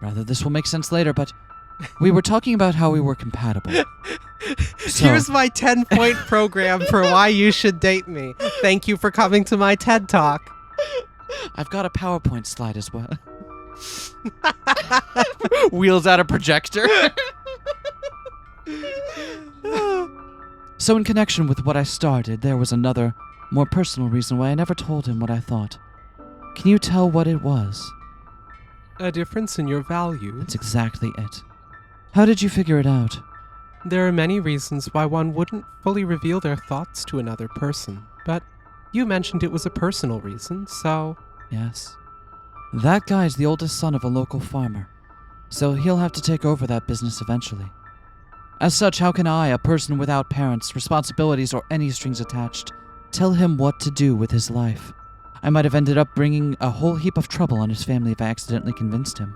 rather this will make sense later, but We were talking about how we were compatible. So, Here's my 10-point program for why you should date me. Thank you for coming to my TED Talk. I've got a PowerPoint slide as well. Wheels out a projector. So in connection with what I started, there was another, more personal reason why I never told him what I thought. Can you tell what it was? A difference in your values. That's exactly it. How did you figure it out? There are many reasons why one wouldn't fully reveal their thoughts to another person, but you mentioned it was a personal reason, so... Yes. That guy's the oldest son of a local farmer, so he'll have to take over that business eventually. As such, how can I, a person without parents, responsibilities, or any strings attached, tell him what to do with his life? I might have ended up bringing a whole heap of trouble on his family if I accidentally convinced him.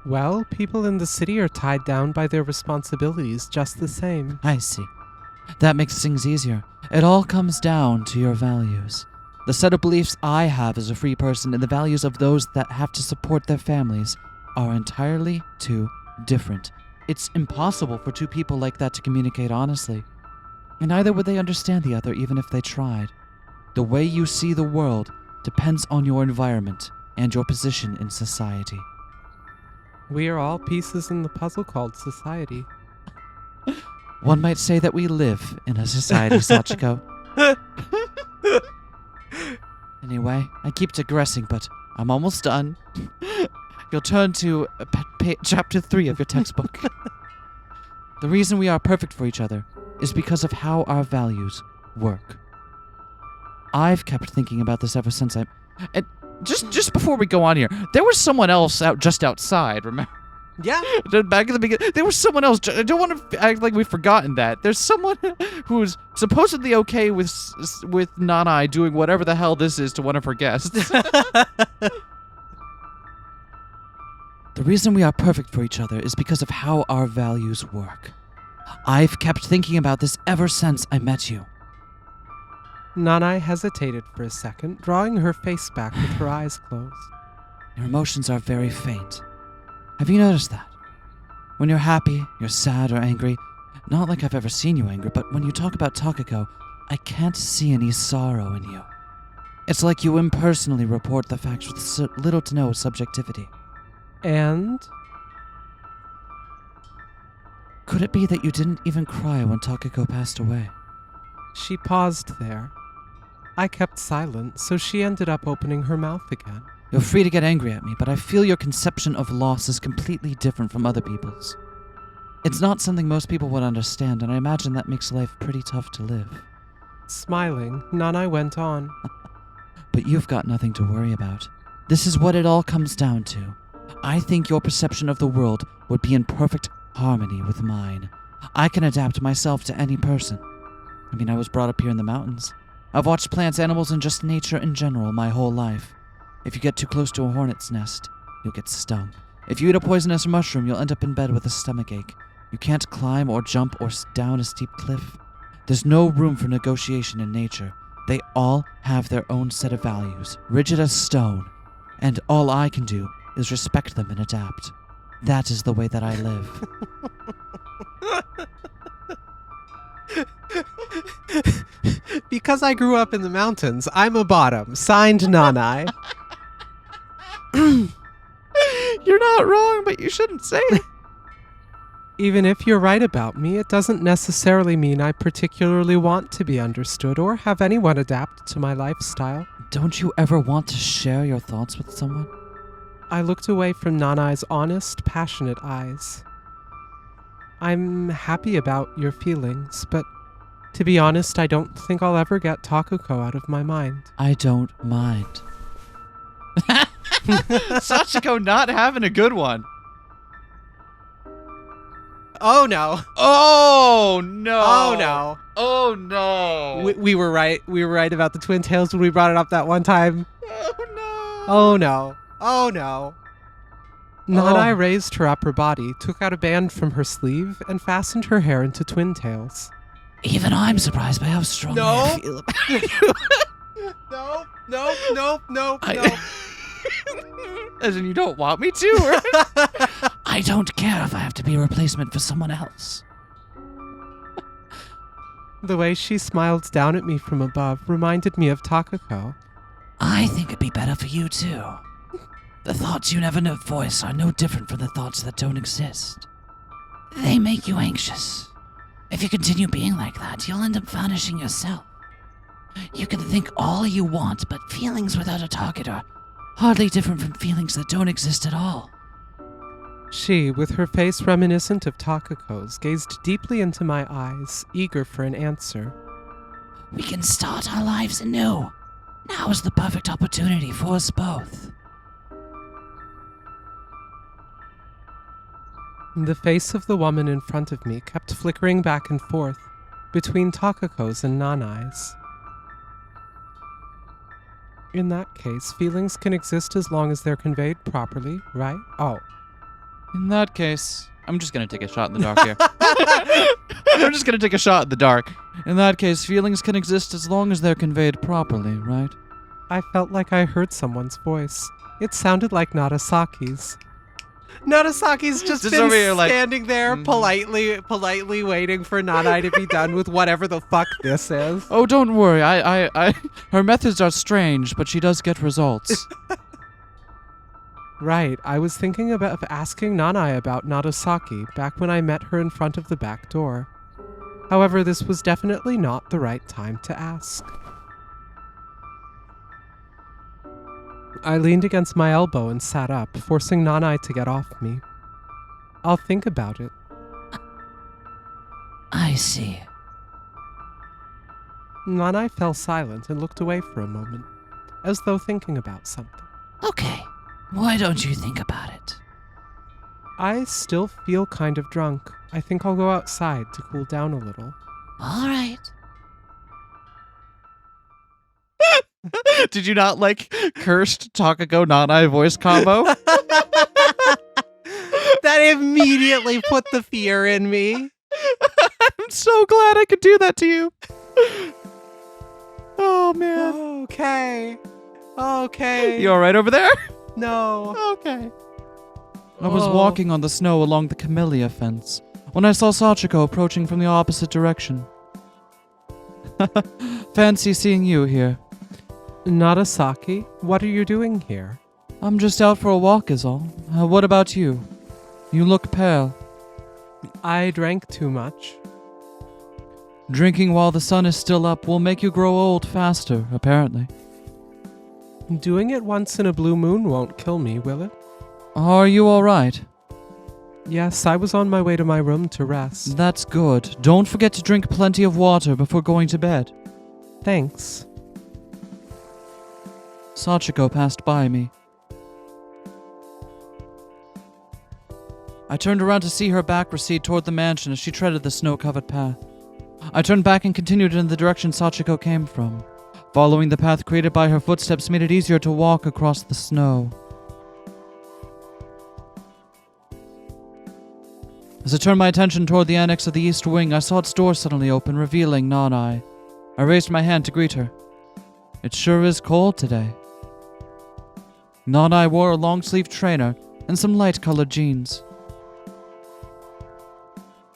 Well, people in the city are tied down by their responsibilities just the same. I see. That makes things easier. It all comes down to your values. The set of beliefs I have as a free person and the values of those that have to support their families are entirely too different. It's impossible for two people like that to communicate honestly. And neither would they understand the other even if they tried. The way you see the world depends on your environment and your position in society. We are all pieces in the puzzle called society. One might say that we live in a society, Sachiko. Anyway, I keep digressing, but I'm almost done. You'll turn to chapter 3 of your textbook. The reason we are perfect for each other is because of how our values work. I've kept thinking about this ever since and just before we go on here, there was someone else out just outside, remember? Yeah. Back at the beginning, there was someone else. I don't want to act like we've forgotten that. There's someone who's supposedly okay with Nanai doing whatever the hell this is to one of her guests. The reason we are perfect for each other is because of how our values work. I've kept thinking about this ever since I met you. Nanai hesitated for a second, drawing her face back with her eyes closed. Your emotions are very faint. Have you noticed that? When you're happy, you're sad or angry, not like I've ever seen you angry, but when you talk about Takako, I can't see any sorrow in you. It's like you impersonally report the facts with little to no subjectivity. And? Could it be that you didn't even cry when Takako passed away? She paused there. I kept silent, so she ended up opening her mouth again. You're free to get angry at me, but I feel your conception of loss is completely different from other people's. It's not something most people would understand, and I imagine that makes life pretty tough to live. Smiling, Nanai went on. But you've got nothing to worry about. This is what it all comes down to. I think your perception of the world would be in perfect harmony with mine. I can adapt myself to any person. I mean, I was brought up here in the mountains. I've watched plants, animals, and just nature in general my whole life. If you get too close to a hornet's nest, you'll get stung. If you eat a poisonous mushroom, you'll end up in bed with a stomachache. You can't climb or jump or down a steep cliff. There's no room for negotiation in nature. They all have their own set of values, rigid as stone. And all I can do is respect them and adapt. That is the way that I live. Because I grew up in the mountains, I'm a bottom. Signed, Nanai. You're not wrong, but you shouldn't say it. Even if you're right about me, it doesn't necessarily mean I particularly want to be understood or have anyone adapt to my lifestyle. Don't you ever want to share your thoughts with someone? I looked away from Nanai's honest, passionate eyes. I'm happy about your feelings, but to be honest, I don't think I'll ever get Takako out of my mind. I don't mind. Sachiko not having a good one. Oh no. Oh no. Oh no. Oh no. We were right. We were right about the twin tails when we brought it up that one time. Oh no. Oh no. Oh no. Nanai raised her upper body, took out a band from her sleeve, and fastened her hair into twin tails. Even I'm surprised by how strong I feel about you. No. As in, you don't want me to? Or? I don't care if I have to be a replacement for someone else. The way she smiled down at me from above reminded me of Takako. I think it'd be better for you, too. The thoughts you never know voice are no different from the thoughts that don't exist. They make you anxious. If you continue being like that, you'll end up vanishing yourself. You can think all you want, but feelings without a target are hardly different from feelings that don't exist at all. She, with her face reminiscent of Takako's, gazed deeply into my eyes, eager for an answer. We can start our lives anew. Now is the perfect opportunity for us both. The face of the woman in front of me kept flickering back and forth between Takako's and Nanai's. In that case, feelings can exist as long as they're conveyed properly, right? Oh. In that case, I'm just gonna take a shot in the dark here. I'm just gonna take a shot in the dark. In that case, feelings can exist as long as they're conveyed properly, right? I felt like I heard someone's voice. It sounded like Narasaki's. Narasaki's just been over here, like, standing there politely waiting for Nanai to be done with whatever the fuck this is. Oh, don't worry. Her methods are strange, but she does get results. Right, I was thinking about asking Nanai about Narasaki back when I met her in front of the back door. However, this was definitely not the right time to ask. I leaned against my elbow and sat up, forcing Nanai to get off me. I'll think about it. I see. Nanai fell silent and looked away for a moment, as though thinking about something. Okay, why don't you think about it? I still feel kind of drunk. I think I'll go outside to cool down a little. All right. Did you not like cursed Takako Nanai voice combo? That immediately put the fear in me. I'm so glad I could do that to you. Oh, man. Okay. You all right over there? No. Okay. I was walking on the snow along the camellia fence when I saw Sachiko approaching from the opposite direction. Fancy seeing you here. Narasaki, what are you doing here? I'm just out for a walk is all. What about you? You look pale. I drank too much. Drinking while the sun is still up will make you grow old faster, apparently. Doing it once in a blue moon won't kill me, will it? Are you all right? Yes, I was on my way to my room to rest. That's good. Don't forget to drink plenty of water before going to bed. Thanks. Sachiko passed by me. I turned around to see her back recede toward the mansion as she treaded the snow-covered path. I turned back and continued in the direction Sachiko came from. Following the path created by her footsteps made it easier to walk across the snow. As I turned my attention toward the annex of the east wing, I saw its door suddenly open, revealing Nanai. I raised my hand to greet her. It sure is cold today. Nanai wore a long-sleeved trainer and some light-colored jeans.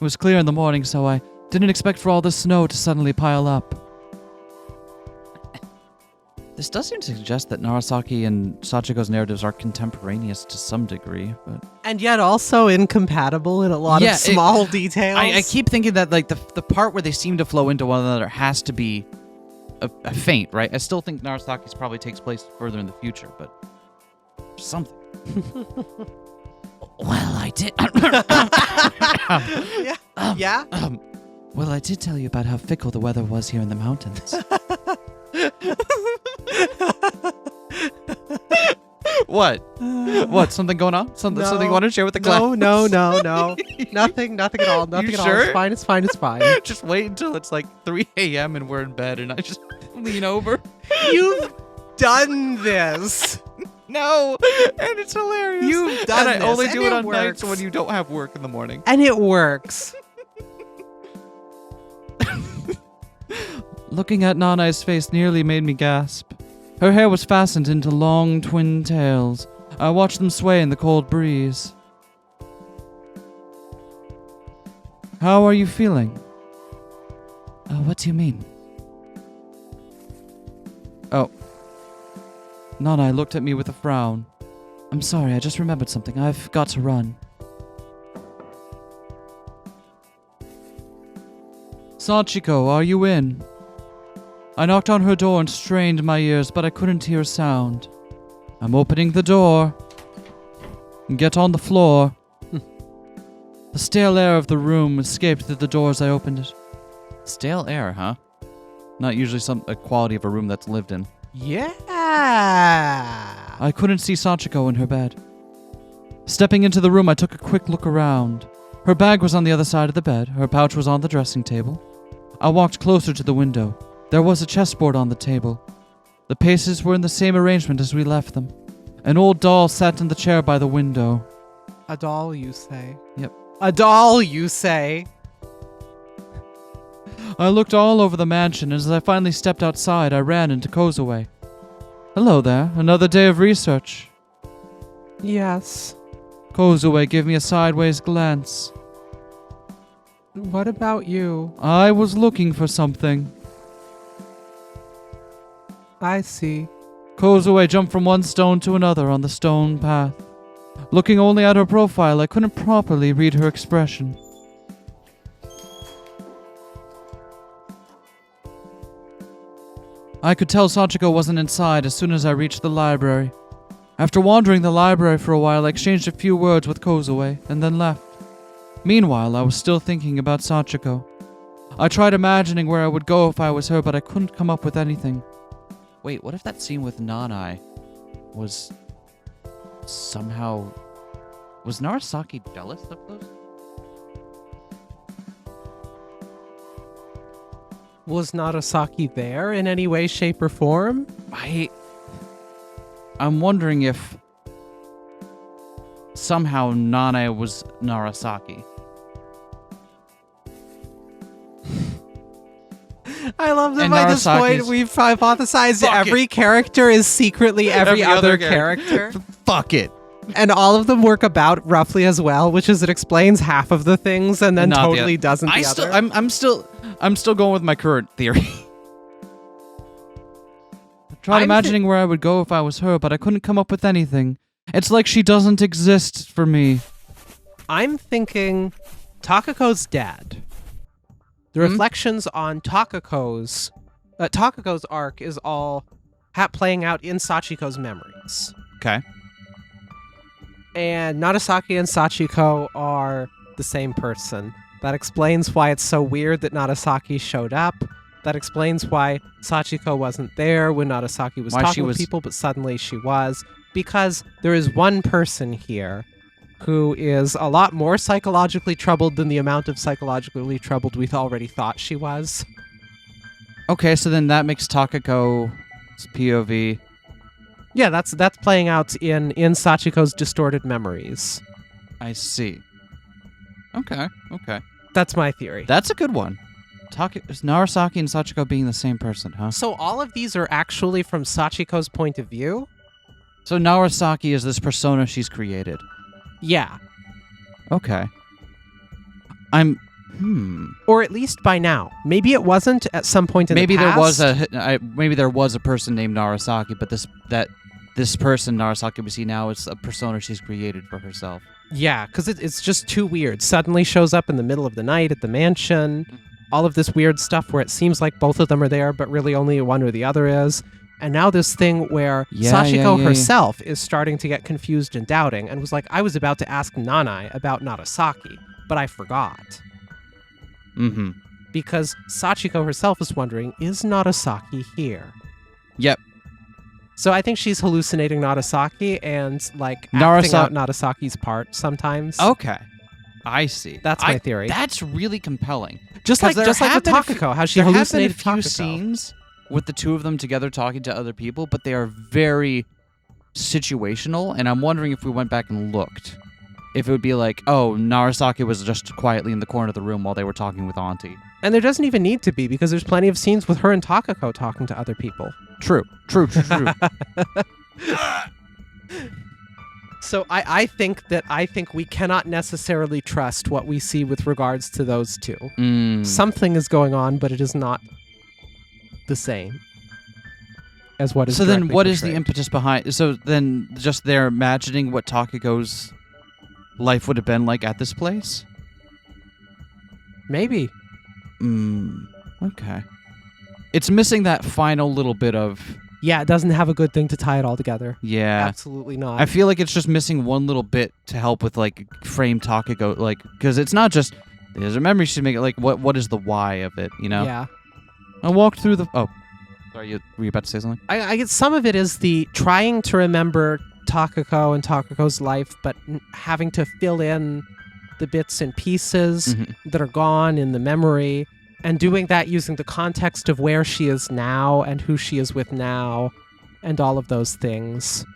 It was clear in the morning, so I didn't expect for all this snow to suddenly pile up. This does seem to suggest that Narasaki and Sachiko's narratives are contemporaneous to some degree, but... And yet also incompatible in a lot of small details. I keep thinking that like the part where they seem to flow into one another has to be a feint, right? I still think Narasaki's probably takes place further in the future, but something. Well, I did... Well, I did tell you about how fickle the weather was here in the mountains. What? What? Something going on? Something you want to share with the class? No. Nothing at all. Nothing at all. Sure? It's fine. Just wait until it's like 3 a.m. and we're in bed and I just lean over. You've done this. No, and it's hilarious. You've done this. And I only do it on works. nights when you don't have work in the morning. And it works. Looking at Nanai's face nearly made me gasp. Her hair was fastened into long twin tails. I watched them sway in the cold breeze. How are you feeling? What do you mean? Oh. Nana looked at me with a frown. I'm sorry, I just remembered something. I've got to run. Sachiko, are you in? I knocked on her door and strained my ears, but I couldn't hear a sound. I'm opening the door. Get on the floor. The stale air of the room escaped through the door as I opened it. Stale air, huh? Not usually a quality of a room that's lived in. Yeah. I couldn't see Sachiko in her bed. Stepping into the room, I took a quick look around. Her bag was on the other side of the bed. Her pouch was on the dressing table. I walked closer to the window. There was a chessboard on the table. The pieces were in the same arrangement as we left them. An old doll sat in the chair by the window. A doll, you say? Yep. A doll, you say? I looked all over the mansion, and as I finally stepped outside, I ran into Kozue. Hello there, another day of research. Yes. Kozue gave me a sideways glance. What about you? I was looking for something. I see. Kozue jumped from one stone to another on the stone path. Looking only at her profile, I couldn't properly read her expression. I could tell Sachiko wasn't inside as soon as I reached the library. After wandering the library for a while, I exchanged a few words with Kozue and then left. Meanwhile, I was still thinking about Sachiko. I tried imagining where I would go if I was her, but I couldn't come up with anything. Wait, what if that scene with Nanai was somehow... Was Narasaki jealous of those? Was Narasaki there in any way, shape, or form? I'm wondering if somehow Nana was Narasaki. I love that And by this point Narasaki's- we've hypothesized Fuck every character is secretly every other character. Fuck it. And all of them work about roughly as well, which is it explains half of the things and then Not the totally oth- doesn't the other. I'm still going with my current theory. I tried imagining where I would go if I was her, but I couldn't come up with anything. It's like she doesn't exist for me. I'm thinking Takako's dead. The reflections on Takako's arc is all playing out in Sachiko's memories. Okay. And Narasaki and Sachiko are the same person. That explains why it's so weird that Narasaki showed up. That explains why Sachiko wasn't there when Narasaki was talking with people, but suddenly she was. Because there is one person here who is a lot more psychologically troubled than the amount of psychologically troubled we've already thought she was. Okay, so then that makes Takako's POV. Yeah, that's playing out in Sachiko's distorted memories. I see. Okay. That's my theory. That's a good one. Is Narasaki and Sachiko being the same person, huh? So all of these are actually from Sachiko's point of view? So Narasaki is this persona she's created. Yeah. Okay. Or at least by now. Maybe it wasn't at some point in the past. Maybe there was a person named Narasaki, but this person Narasaki we see now is a persona she's created for herself. Yeah, because it's just too weird. Suddenly shows up in the middle of the night at the mansion. All of this weird stuff where it seems like both of them are there, but really only one or the other is. And now this thing where Sachiko herself is starting to get confused and doubting and was like, I was about to ask Nanai about Narasaki, but I forgot. Mm-hmm. Because Sachiko herself is wondering, is Narasaki here? Yep. So I think she's hallucinating Narasaki and acting out Narasaki's part sometimes. Okay. I see. That's my theory. That's really compelling. Just like with Takako, how she hallucinated Takako. There have been a few Takako. scenes with the two of them together talking to other people, but they are very situational, and I'm wondering if we went back and looked, if it would be like, oh, Narasaki was just quietly in the corner of the room while they were talking with Auntie. And there doesn't even need to be, because there's plenty of scenes with her and Takako talking to other people. True. So I think we cannot necessarily trust what we see with regards to those two. Something is going on, but it is not the same as what is. So then, what is portrayed. the impetus behind? So then, just they're imagining what Takako's life would have been like at this place. Maybe. Okay. It's missing that final little bit of. Yeah, it doesn't have a good thing to tie it all together. Yeah. Absolutely not. I feel like it's just missing one little bit to help with, like, frame Takako, like, because it's not just, there's a memory she's making, like, what is the why of it, you know? Yeah. I walked through the, sorry, were you about to say something? I get some of it is the trying to remember Takako and Takako's life, but having to fill in the bits and pieces that are gone in the memory, and doing that using the context of where she is now and who she is with now, and all of those things.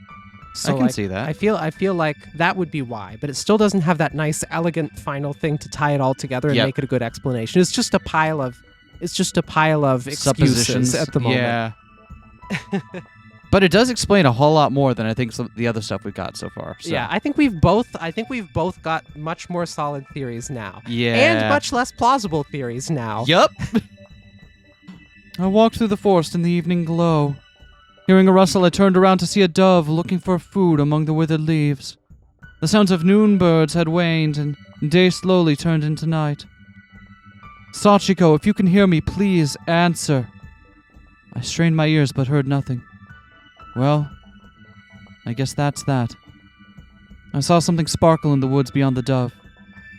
So I can see that. I feel like that would be why, but it still doesn't have that nice, elegant final thing to tie it all together and make it a good explanation. It's just a pile of excuses Suppositions at the moment. Yeah. But it does explain a whole lot more than I think the other stuff we've got so far. So. Yeah, I think we've both got much more solid theories now. Yeah. And much less plausible theories now. Yup. I walked through the forest in the evening glow. Hearing a rustle, I turned around to see a dove looking for food among the withered leaves. The sounds of noon birds had waned, and day slowly turned into night. Sachiko, if you can hear me, please answer. I strained my ears but heard nothing. Well, I guess that's that. I saw something sparkle in the woods beyond the dove.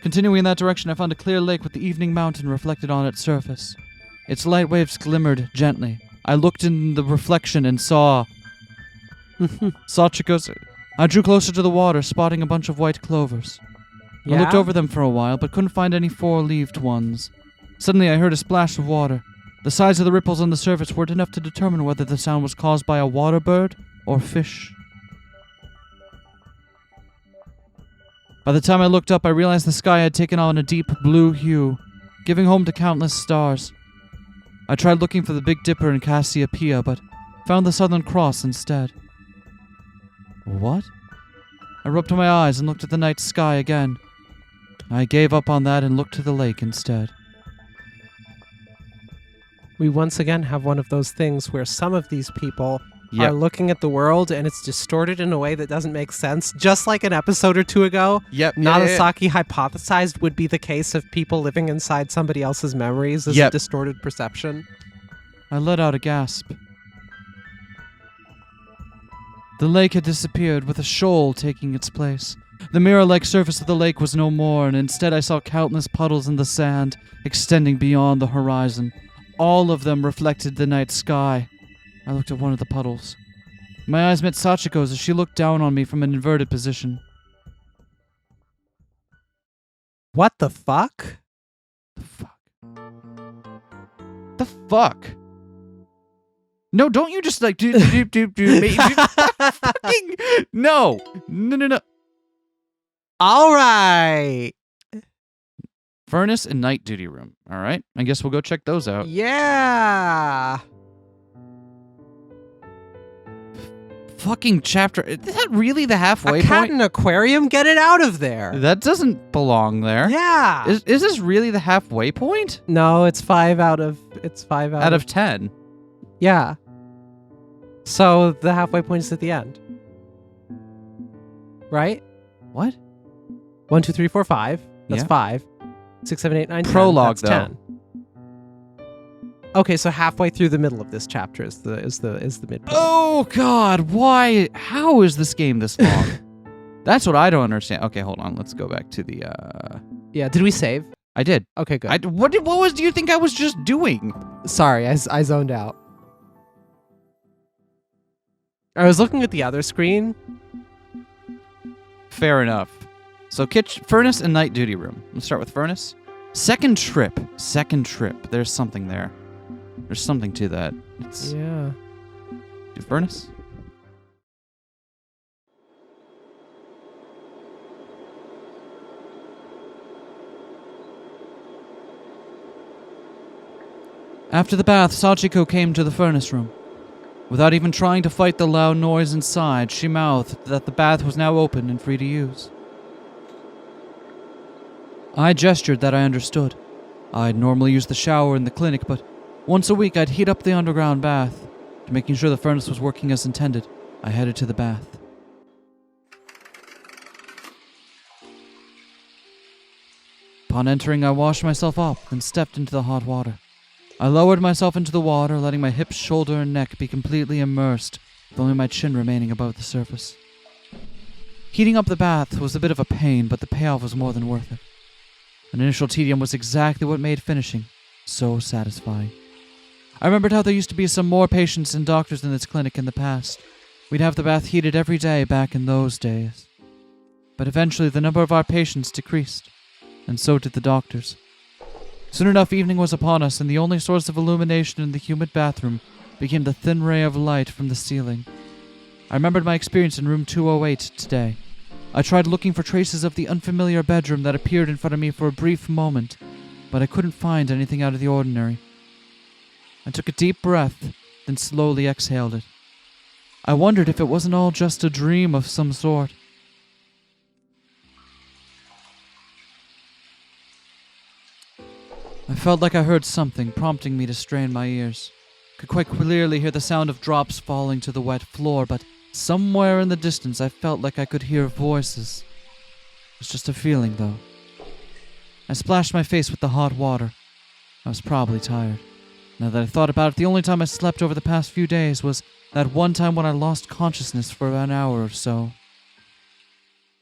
Continuing in that direction, I found a clear lake with the evening mountain reflected on its surface. Its light waves glimmered gently. I looked in the reflection and saw... Sachiko's... I drew closer to the water, spotting a bunch of white clovers. I looked over them for a while, but couldn't find any four-leaved ones. Suddenly, I heard a splash of water. The size of the ripples on the surface weren't enough to determine whether the sound was caused by a water bird or fish. By the time I looked up, I realized the sky had taken on a deep blue hue, giving home to countless stars. I tried looking for the Big Dipper and Cassiopeia, but found the Southern Cross instead. What? I rubbed my eyes and looked at the night sky again. I gave up on that and looked to the lake instead. We once again have one of those things where some of these people are looking at the world and it's distorted in a way that doesn't make sense, just like an episode or two ago. Nagasaki hypothesized would be the case of people living inside somebody else's memories as a distorted perception. I let out a gasp. The lake had disappeared, with a shoal taking its place. The mirror-like surface of the lake was no more, and instead I saw countless puddles in the sand, extending beyond the horizon. All of them reflected the night sky. I looked at one of the puddles. My eyes met Sachiko's as she looked down on me from an inverted position. What the fuck? The fuck? No, don't you just like do fucking no. All right. Furnace and night duty room. All right. I guess we'll go check those out. Yeah. Fucking chapter. Is that really the halfway point? A cat point? in an aquarium? Get it out of there. That doesn't belong there. Yeah. Is this really the halfway point? No, it's 5 out of 10. Yeah. So the halfway point is at the end. Right? What? 1, 2, 3, 4, 5. That's 5. 6, 7, 8, 9, 10. Prologue, That's 10. Okay, so halfway through the middle of this chapter is the midpoint. Oh God! Why? How is this game this long? That's what I don't understand. Okay, hold on. Let's go back to the. Yeah. Did we save? I did. Okay, good. What do you think I was just doing? Sorry, I zoned out. I was looking at the other screen. Fair enough. So furnace and night duty room. Let's start with furnace. Second trip. There's something there. There's something to that. Yeah. Furnace? After the bath, Sachiko came to the furnace room. Without even trying to fight the loud noise inside, she mouthed that the bath was now open and free to use. I gestured that I understood. I'd normally use the shower in the clinic, but once a week I'd heat up the underground bath. To making sure the furnace was working as intended, I headed to the bath. Upon entering, I washed myself up and stepped into the hot water. I lowered myself into the water, letting my hips, shoulder, and neck be completely immersed, with only my chin remaining above the surface. Heating up the bath was a bit of a pain, but the payoff was more than worth it. An initial tedium was exactly what made finishing so satisfying. I remembered how there used to be some more patients and doctors in this clinic in the past. We'd have the bath heated every day back in those days. But eventually the number of our patients decreased, and so did the doctors. Soon enough, evening was upon us, and the only source of illumination in the humid bathroom became the thin ray of light from the ceiling. I remembered my experience in room 208 today. I tried looking for traces of the unfamiliar bedroom that appeared in front of me for a brief moment, but I couldn't find anything out of the ordinary. I took a deep breath, then slowly exhaled it. I wondered if it wasn't all just a dream of some sort. I felt like I heard something, prompting me to strain my ears. Could quite clearly hear the sound of drops falling to the wet floor, but somewhere in the distance I felt like I could hear voices. It was just a feeling, though. I splashed my face with the hot water. I was probably tired. Now that I thought about it, the only time I slept over the past few days was that one time when I lost consciousness for an hour or so.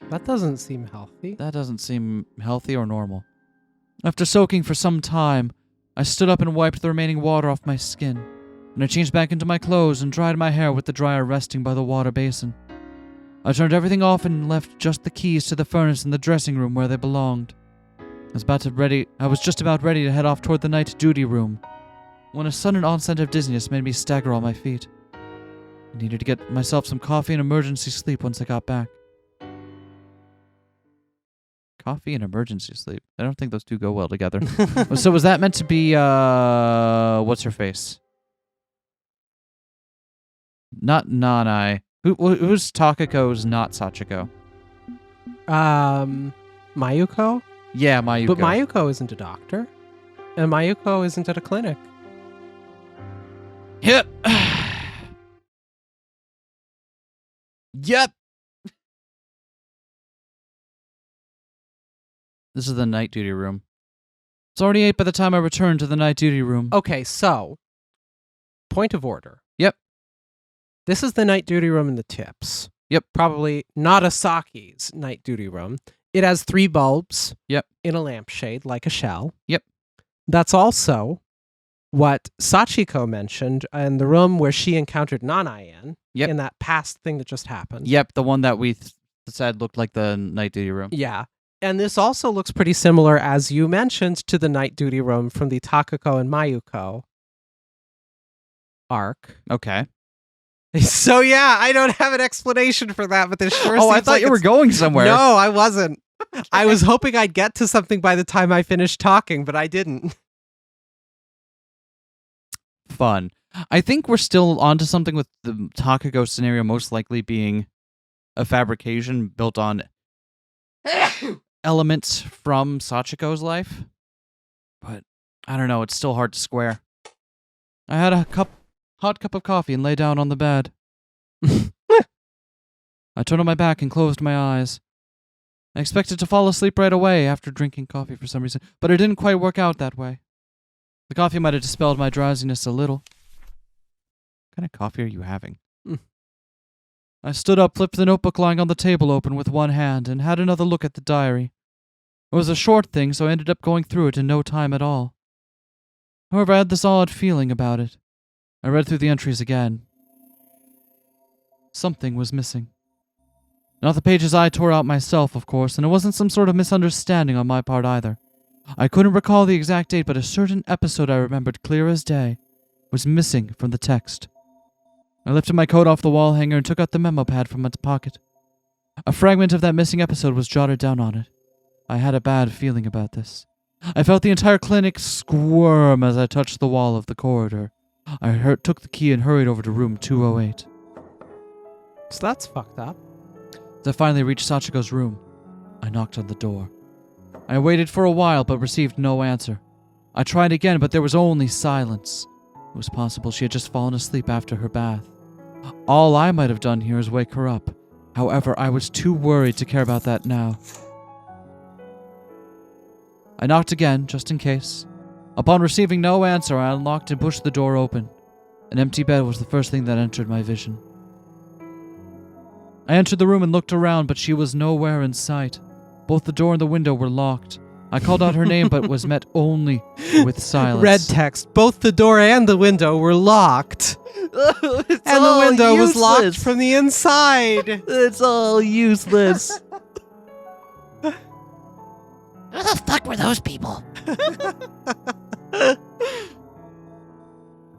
That doesn't seem healthy. That doesn't seem healthy or normal. After soaking for some time, I stood up and wiped the remaining water off my skin, and I changed back into my clothes and dried my hair with the dryer resting by the water basin. I turned everything off and left just the keys to the furnace in the dressing room where they belonged. I was just about ready to head off toward the night duty room, when a sudden onset of dizziness made me stagger on my feet. I needed to get myself some coffee and emergency sleep once I got back. Coffee and emergency sleep. I don't think those two go well together. So was that meant to be, what's her face? Not Nanai. Who's Takako's not Sachiko? Mayuko? Yeah, Mayuko. But Mayuko isn't a doctor. And Mayuko isn't at a clinic. Yep. Yep. This is the night duty room. It's already 8 by the time I returned to the night duty room. Okay, so, point of order. Yep. This is the night duty room in the tips. Yep. Probably not Asaki's night duty room. It has 3 bulbs. Yep. In a lampshade, like a shell. Yep. That's also what Sachiko mentioned in the room where she encountered Nanai in. Yep. In that past thing that just happened. Yep, the one that we said looked like the night duty room. Yeah. And this also looks pretty similar, as you mentioned, to the night duty room from the Takako and Mayuko arc. Okay. So yeah, I don't have an explanation for that, but this sure Oh, seems I thought like you were going somewhere. No, I wasn't. I was hoping I'd get to something by the time I finished talking, but I didn't. Fun. I think we're still onto something with the Takako scenario most likely being a fabrication built on elements from Sachiko's life. But I don't know, it's still hard to square. I had a hot cup of coffee and lay down on the bed. I turned on my back and closed my eyes. I expected to fall asleep right away after drinking coffee for some reason, but it didn't quite work out that way. The coffee might have dispelled my drowsiness a little. What kind of coffee are you having? I stood up, flipped the notebook lying on the table open with one hand, and had another look at the diary. It was a short thing, so I ended up going through it in no time at all. However, I had this odd feeling about it. I read through the entries again. Something was missing. Not the pages I tore out myself, of course, and it wasn't some sort of misunderstanding on my part either. I couldn't recall the exact date, but a certain episode I remembered clear as day was missing from the text. I lifted my coat off the wall hanger and took out the memo pad from my pocket. A fragment of that missing episode was jotted down on it. I had a bad feeling about this. I felt the entire clinic squirm as I touched the wall of the corridor, took the key and hurried over to room 208. So that's fucked up. As I finally reached Sachiko's room, I knocked on the door. I waited for a while but received no answer. I tried again, but there was only silence. It was possible she had just fallen asleep after her bath. All I might have done here is wake her up. However, I was too worried to care about that now. I knocked again, just in case. Upon receiving no answer, I unlocked and pushed the door open. An empty bed was the first thing that entered my vision. I entered the room and looked around, but she was nowhere in sight. Both the door and the window were locked. I called out her name, but was met only with silence. Red text. Both the door and the window were locked. And the window was locked from the inside. It's all useless. Who the fuck were those people?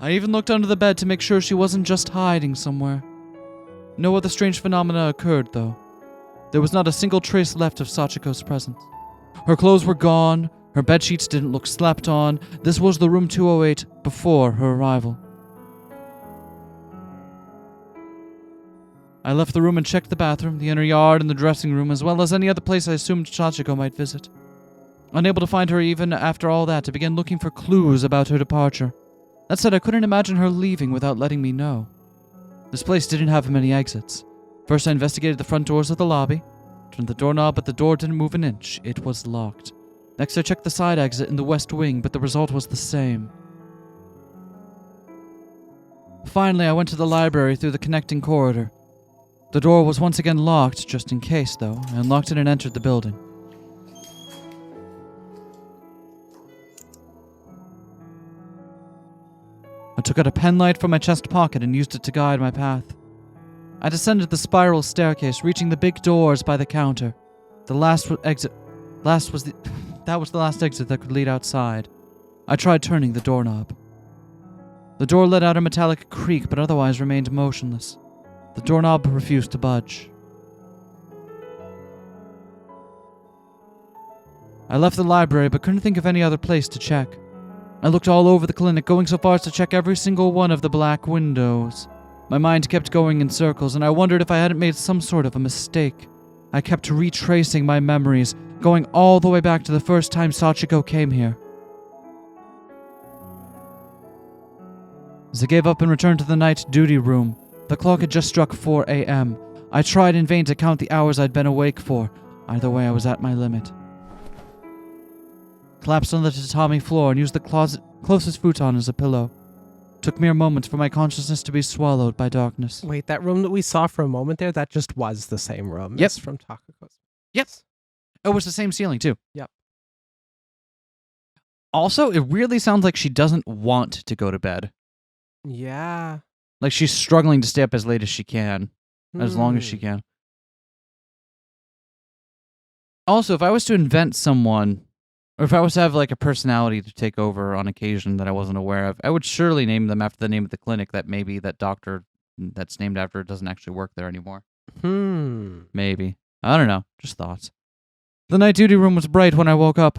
I even looked under the bed to make sure she wasn't just hiding somewhere. No other strange phenomena occurred, though. There was not a single trace left of Sachiko's presence. Her clothes were gone, her bedsheets didn't look slept on. This was the room 208 before her arrival. I left the room and checked the bathroom, the inner yard, and the dressing room, as well as any other place I assumed Sachiko might visit. Unable to find her even after all that, I began looking for clues about her departure. That said, I couldn't imagine her leaving without letting me know. This place didn't have many exits. First, I investigated the front doors of the lobby. Turned the doorknob, but the door didn't move an inch. It was locked. Next, I checked the side exit in the west wing, but the result was the same. Finally, I went to the library through the connecting corridor. The door was once again locked, just in case, though. I unlocked it and entered the building. I took out a penlight from my chest pocket and used it to guide my path. I descended the spiral staircase, reaching the big doors by the counter. That was the last exit that could lead outside. I tried turning the doorknob. The door let out a metallic creak, but otherwise remained motionless. The doorknob refused to budge. I left the library, but couldn't think of any other place to check. I looked all over the clinic, going so far as to check every single one of the black windows. My mind kept going in circles, and I wondered if I hadn't made some sort of a mistake. I kept retracing my memories, going all the way back to the first time Sachiko came here. As I gave up and returned to the night duty room, the clock had just struck 4 a.m. I tried in vain to count the hours I'd been awake for. Either way, I was at my limit. Collapsed on the tatami floor and used the closest futon as a pillow. Took mere moments for my consciousness to be swallowed by darkness. Wait, that room that we saw for a moment there, that just was the same room. Yep. As from Takako's. Yep. It was the same ceiling, too. Yep. Also, it weirdly sounds like she doesn't want to go to bed. Yeah. Like she's struggling to stay up as late as she can. As long as she can. Also, if I was to invent someone, or if I was to have like a personality to take over on occasion that I wasn't aware of, I would surely name them after the name of the clinic that maybe that doctor that's named after it doesn't actually work there anymore. Maybe. I don't know. Just thoughts. The night duty room was bright when I woke up.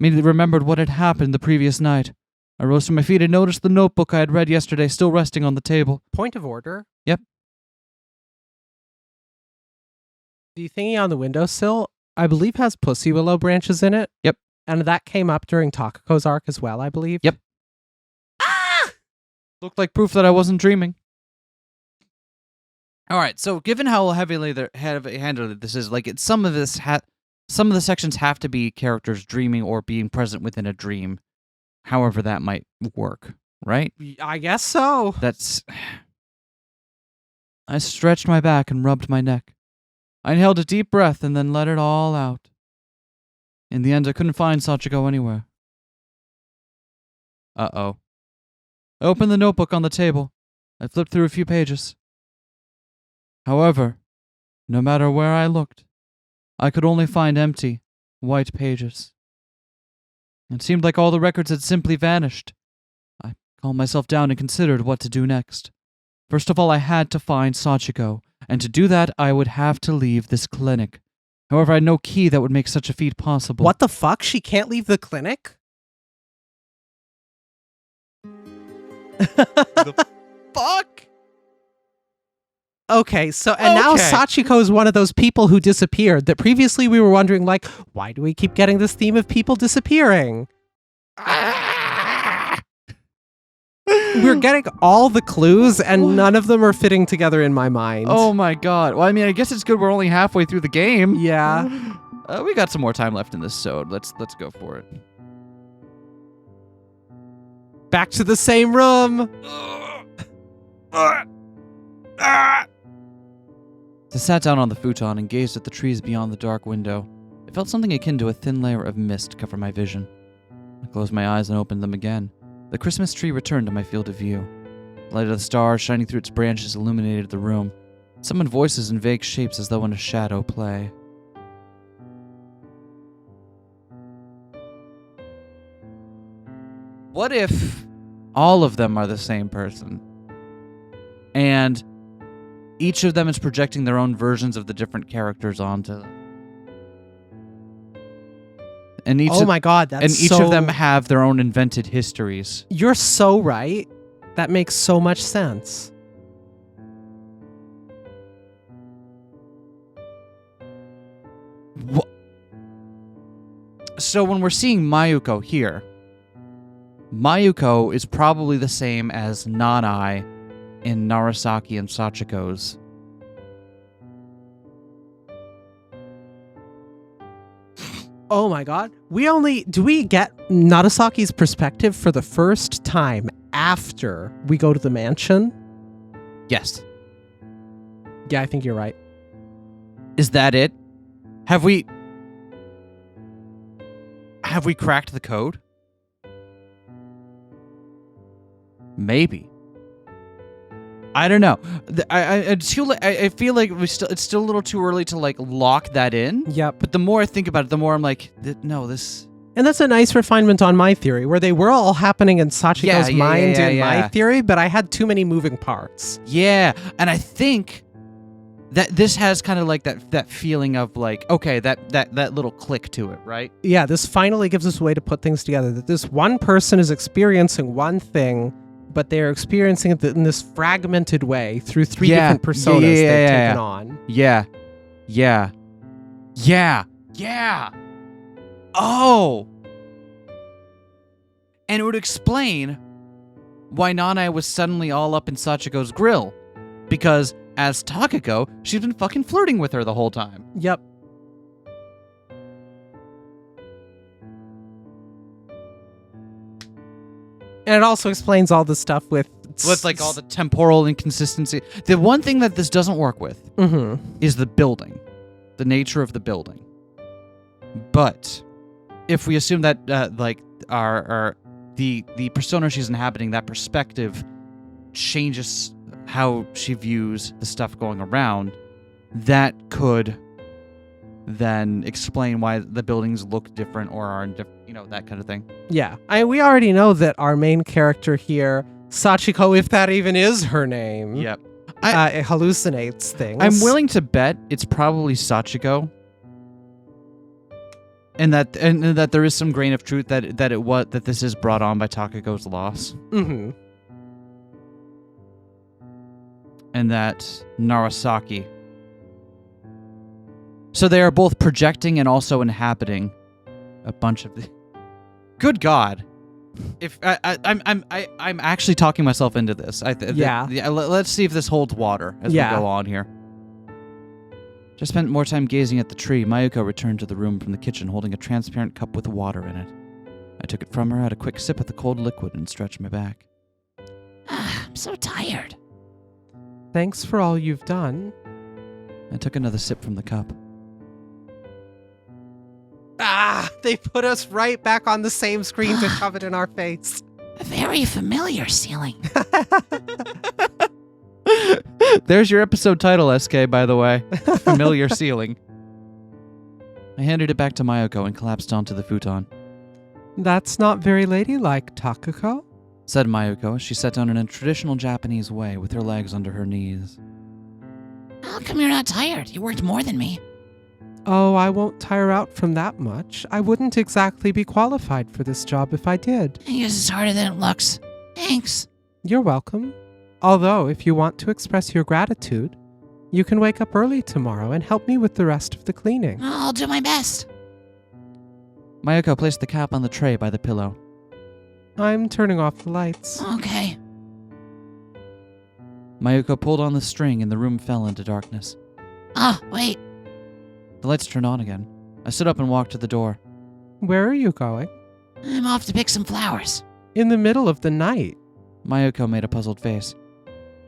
Immediately remembered what had happened the previous night. I rose to my feet and noticed the notebook I had read yesterday still resting on the table. Point of order. Yep. The thingy on the windowsill, I believe, has pussy willow branches in it. Yep. And that came up during Takako's arc as well, I believe. Yep. Ah! Looked like proof that I wasn't dreaming. All right, so given how heavy-handed this is, like some of the sections have to be characters dreaming or being present within a dream. However that might work, right? I guess so. I stretched my back and rubbed my neck. I inhaled a deep breath and then let it all out. In the end, I couldn't find Sachiko anywhere. Uh-oh. I opened the notebook on the table. I flipped through a few pages. However, no matter where I looked, I could only find empty, white pages. It seemed like all the records had simply vanished. I calmed myself down and considered what to do next. First of all, I had to find Sachiko, and to do that, I would have to leave this clinic. However, I had no key that would make such a feat possible. What the fuck? She can't leave the clinic? The fuck? Okay, so and now Sachiko is one of those people who disappeared that previously we were wondering, like, why do we keep getting this theme of people disappearing? We're getting all the clues, and none of them are fitting together in my mind. Oh my god. Well, I mean, I guess it's good we're only halfway through the game. Yeah. We got some more time left in this sode. Let's go for it. Back to the same room. I sat down on the futon and gazed at the trees beyond the dark window. I felt something akin to a thin layer of mist cover my vision. I closed my eyes and opened them again. The Christmas tree returned to my field of view. The light of the stars shining through its branches illuminated the room. Summoned voices in vague shapes as though in a shadow play. What if all of them are the same person? And each of them is projecting their own versions of the different characters onto them. And each oh my god, that's and each of them have their own invented histories. You're so right. That makes so much sense. So when we're seeing Mayuko here, Mayuko is probably the same as Nanai in Narasaki and Sachiko's. Oh my god. Do we get Narasaki's perspective for the first time after we go to the mansion? Yes. Yeah, I think you're right. Is that it? Have we cracked the code? Maybe. I don't know. I feel like it's still a little too early to like lock that in. Yep. But the more I think about it, the more I'm like, no, this. And that's a nice refinement on my theory, where they were all happening in Sachiko's mind in my theory, but I had too many moving parts. Yeah, and I think that this has kind of like that feeling of like, okay, that little click to it, right? Yeah, this finally gives us a way to put things together. That this one person is experiencing one thing, but they're experiencing it in this fragmented way through three different personas they've taken on. Yeah. Oh! And it would explain why Nanai was suddenly all up in Sachiko's grill. Because, as Takako, she's been fucking flirting with her the whole time. Yep. And it also explains all the stuff with like all the temporal inconsistency. The one thing that this doesn't work with is the building, the nature of the building. But if we assume that like the persona she's inhabiting, that perspective changes how she views the stuff going around, that could then explain why the buildings look different or are different, that kind of thing. Yeah. We already know that our main character here, Sachiko, if that even is her name, it hallucinates things. I'm willing to bet it's probably Sachiko. And that there is some grain of truth that this is brought on by Takako's loss. Mm-hmm. And that Narasaki. So they are both projecting and also inhabiting a bunch of the. Good God! If I'm actually talking myself into this. Let's see if this holds water as we go on here. Just spent more time gazing at the tree. Mayuko returned to the room from the kitchen, holding a transparent cup with water in it. I took it from her, had a quick sip of the cold liquid, and stretched my back. I'm so tired. Thanks for all you've done. I took another sip from the cup. They put us right back on the same screen to shove it in our face. A very familiar ceiling. There's your episode title, SK, by the way. Familiar ceiling. I handed it back to Mayuko and collapsed onto the futon. That's not very ladylike, Takako, said Mayuko as she sat down in a traditional Japanese way with her legs under her knees. How come you're not tired? You worked more than me. Oh, I won't tire out from that much. I wouldn't exactly be qualified for this job if I did. I guess it's harder than it looks. Thanks. You're welcome. Although, if you want to express your gratitude, you can wake up early tomorrow and help me with the rest of the cleaning. I'll do my best. Mayuko placed the cap on the tray by the pillow. I'm turning off the lights. Okay. Mayuko pulled on the string and the room fell into darkness. Wait. The lights turned on again. I stood up and walked to the door. Where are you going? I'm off to pick some flowers. In the middle of the night. Mayuko made a puzzled face.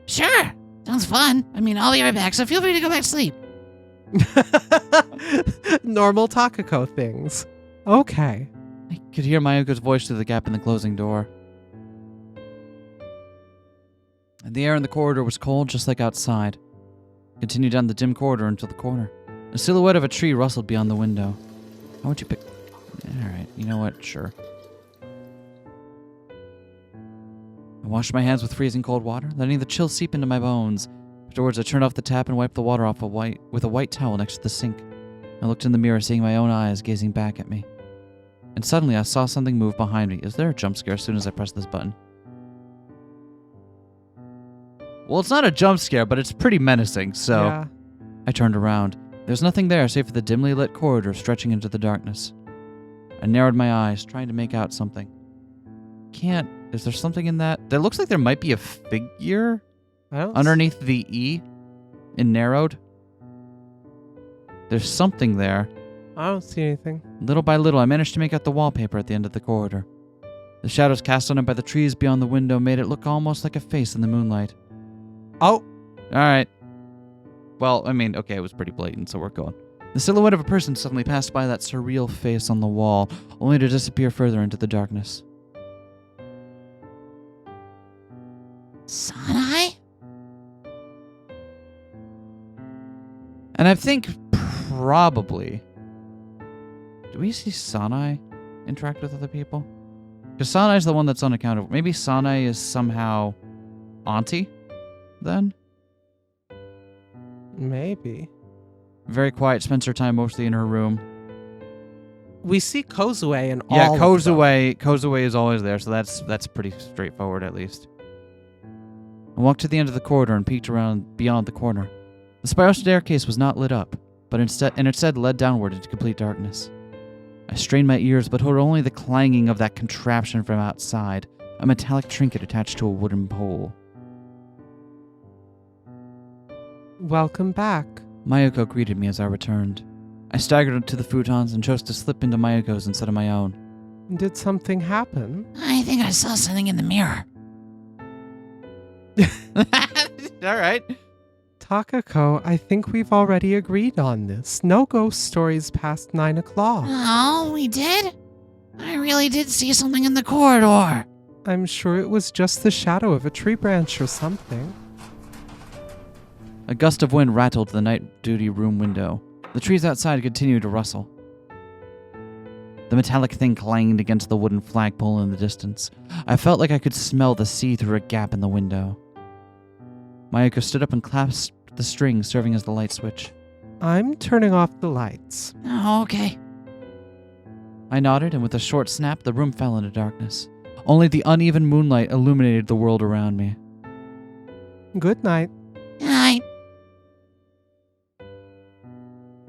Sure. Sounds fun. I'll be right back, so feel free to go back to sleep. Normal Takako things. Okay. I could hear Mayuko's voice through the gap in the closing door. And the air in the corridor was cold, just like outside. I continued down the dim corridor until the corner. A silhouette of a tree rustled beyond the window. How would you pick... Alright, you know what? Sure. I washed my hands with freezing cold water, letting the chill seep into my bones. Afterwards, I turned off the tap and wiped the water off with a white towel next to the sink. I looked in the mirror, seeing my own eyes gazing back at me. And suddenly, I saw something move behind me. Is there a jump scare as soon as I pressed this button? Well, it's not a jump scare, but it's pretty menacing, so... Yeah. I turned around. There's nothing there save for the dimly lit corridor stretching into the darkness. I narrowed my eyes, trying to make out something. Can't... Is there something in that? That looks like there might be a figure underneath the E in narrowed. There's something there. I don't see anything. Little by little, I managed to make out the wallpaper at the end of the corridor. The shadows cast on it by the trees beyond the window made it look almost like a face in the moonlight. Oh! Alright. Well, okay, it was pretty blatant, so we're going. The silhouette of a person suddenly passed by that surreal face on the wall, only to disappear further into the darkness. Sanai? And I think probably... Do we see Sanai interact with other people? Because Sanai's the one that's unaccountable. Maybe Sanai is somehow auntie, then? Maybe. Very quiet, spends her time mostly in her room. We see Kozue in all Yeah, of them. Kozue is always there, so that's pretty straightforward at least. I walked to the end of the corridor and peeked around beyond the corner. The spiral staircase was not lit up, but instead led downward into complete darkness. I strained my ears, but heard only the clanging of that contraption from outside, a metallic trinket attached to a wooden pole. Welcome back. Mayuko greeted me as I returned. I staggered to the futons and chose to slip into Mayuko's instead of my own. Did something happen? I think I saw something in the mirror. All right. Takako, I think we've already agreed on this. No ghost stories past 9 o'clock. Oh, we did? I really did see something in the corridor. I'm sure it was just the shadow of a tree branch or something. A gust of wind rattled the night duty room window. The trees outside continued to rustle. The metallic thing clanged against the wooden flagpole in the distance. I felt like I could smell the sea through a gap in the window. Mayuko stood up and clasped the string serving as the light switch. I'm turning off the lights. Oh, okay. I nodded, and with a short snap, the room fell into darkness. Only the uneven moonlight illuminated the world around me. Good night. Night.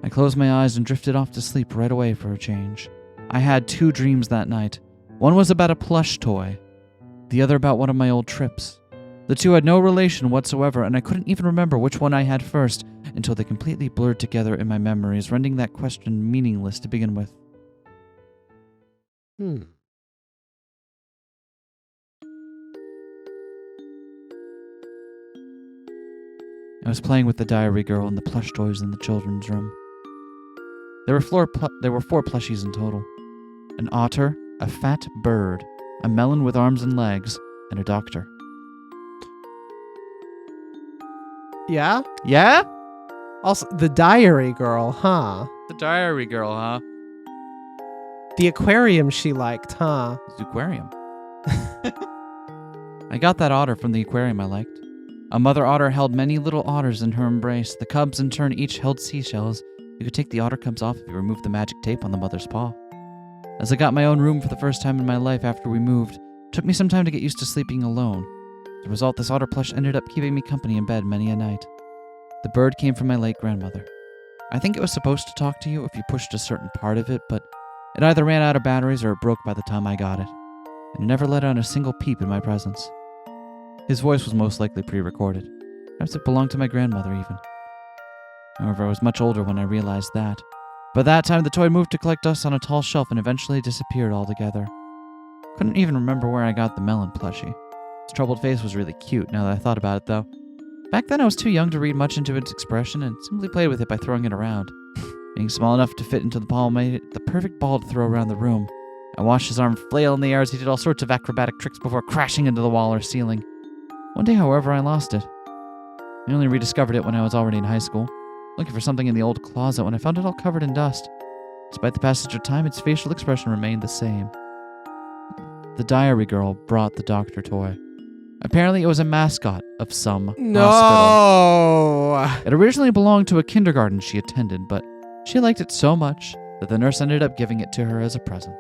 I closed my eyes and drifted off to sleep right away for a change. I had 2 dreams that night. One was about a plush toy, the other about one of my old trips. The two had no relation whatsoever, and I couldn't even remember which one I had first until they completely blurred together in my memories, rendering that question meaningless to begin with. I was playing with the diary girl and the plush toys in the children's room. There were 4 plushies in total. An otter, a fat bird, a melon with arms and legs, and a doctor. Yeah? Yeah? Also, the diary girl, huh? The diary girl, huh? The aquarium she liked, huh? The aquarium. I got that otter from the aquarium I liked. A mother otter held many little otters in her embrace. The cubs in turn each held seashells. You could take the otter cubs off if you removed the magic tape on the mother's paw. As I got my own room for the first time in my life after we moved, it took me some time to get used to sleeping alone. As a result, this otter plush ended up keeping me company in bed many a night. The bird came from my late grandmother. I think it was supposed to talk to you if you pushed a certain part of it, but it either ran out of batteries or it broke by the time I got it, and it never let out a single peep in my presence. His voice was most likely pre-recorded. Perhaps it belonged to my grandmother even. However, I was much older when I realized that. By that time, the toy moved to collect dust on a tall shelf and eventually disappeared altogether. Couldn't even remember where I got the melon plushie. Its troubled face was really cute now that I thought about it, though. Back then, I was too young to read much into its expression and simply played with it by throwing it around. Being small enough to fit into the palm made it the perfect ball to throw around the room. I watched his arm flail in the air as he did all sorts of acrobatic tricks before crashing into the wall or ceiling. One day, however, I lost it. I only rediscovered it when I was already in high school, looking for something in the old closet when I found it all covered in dust. Despite the passage of time, its facial expression remained the same. The diary girl brought the doctor toy. Apparently, it was a mascot of some hospital. It originally belonged to a kindergarten she attended, but she liked it so much that the nurse ended up giving it to her as a present.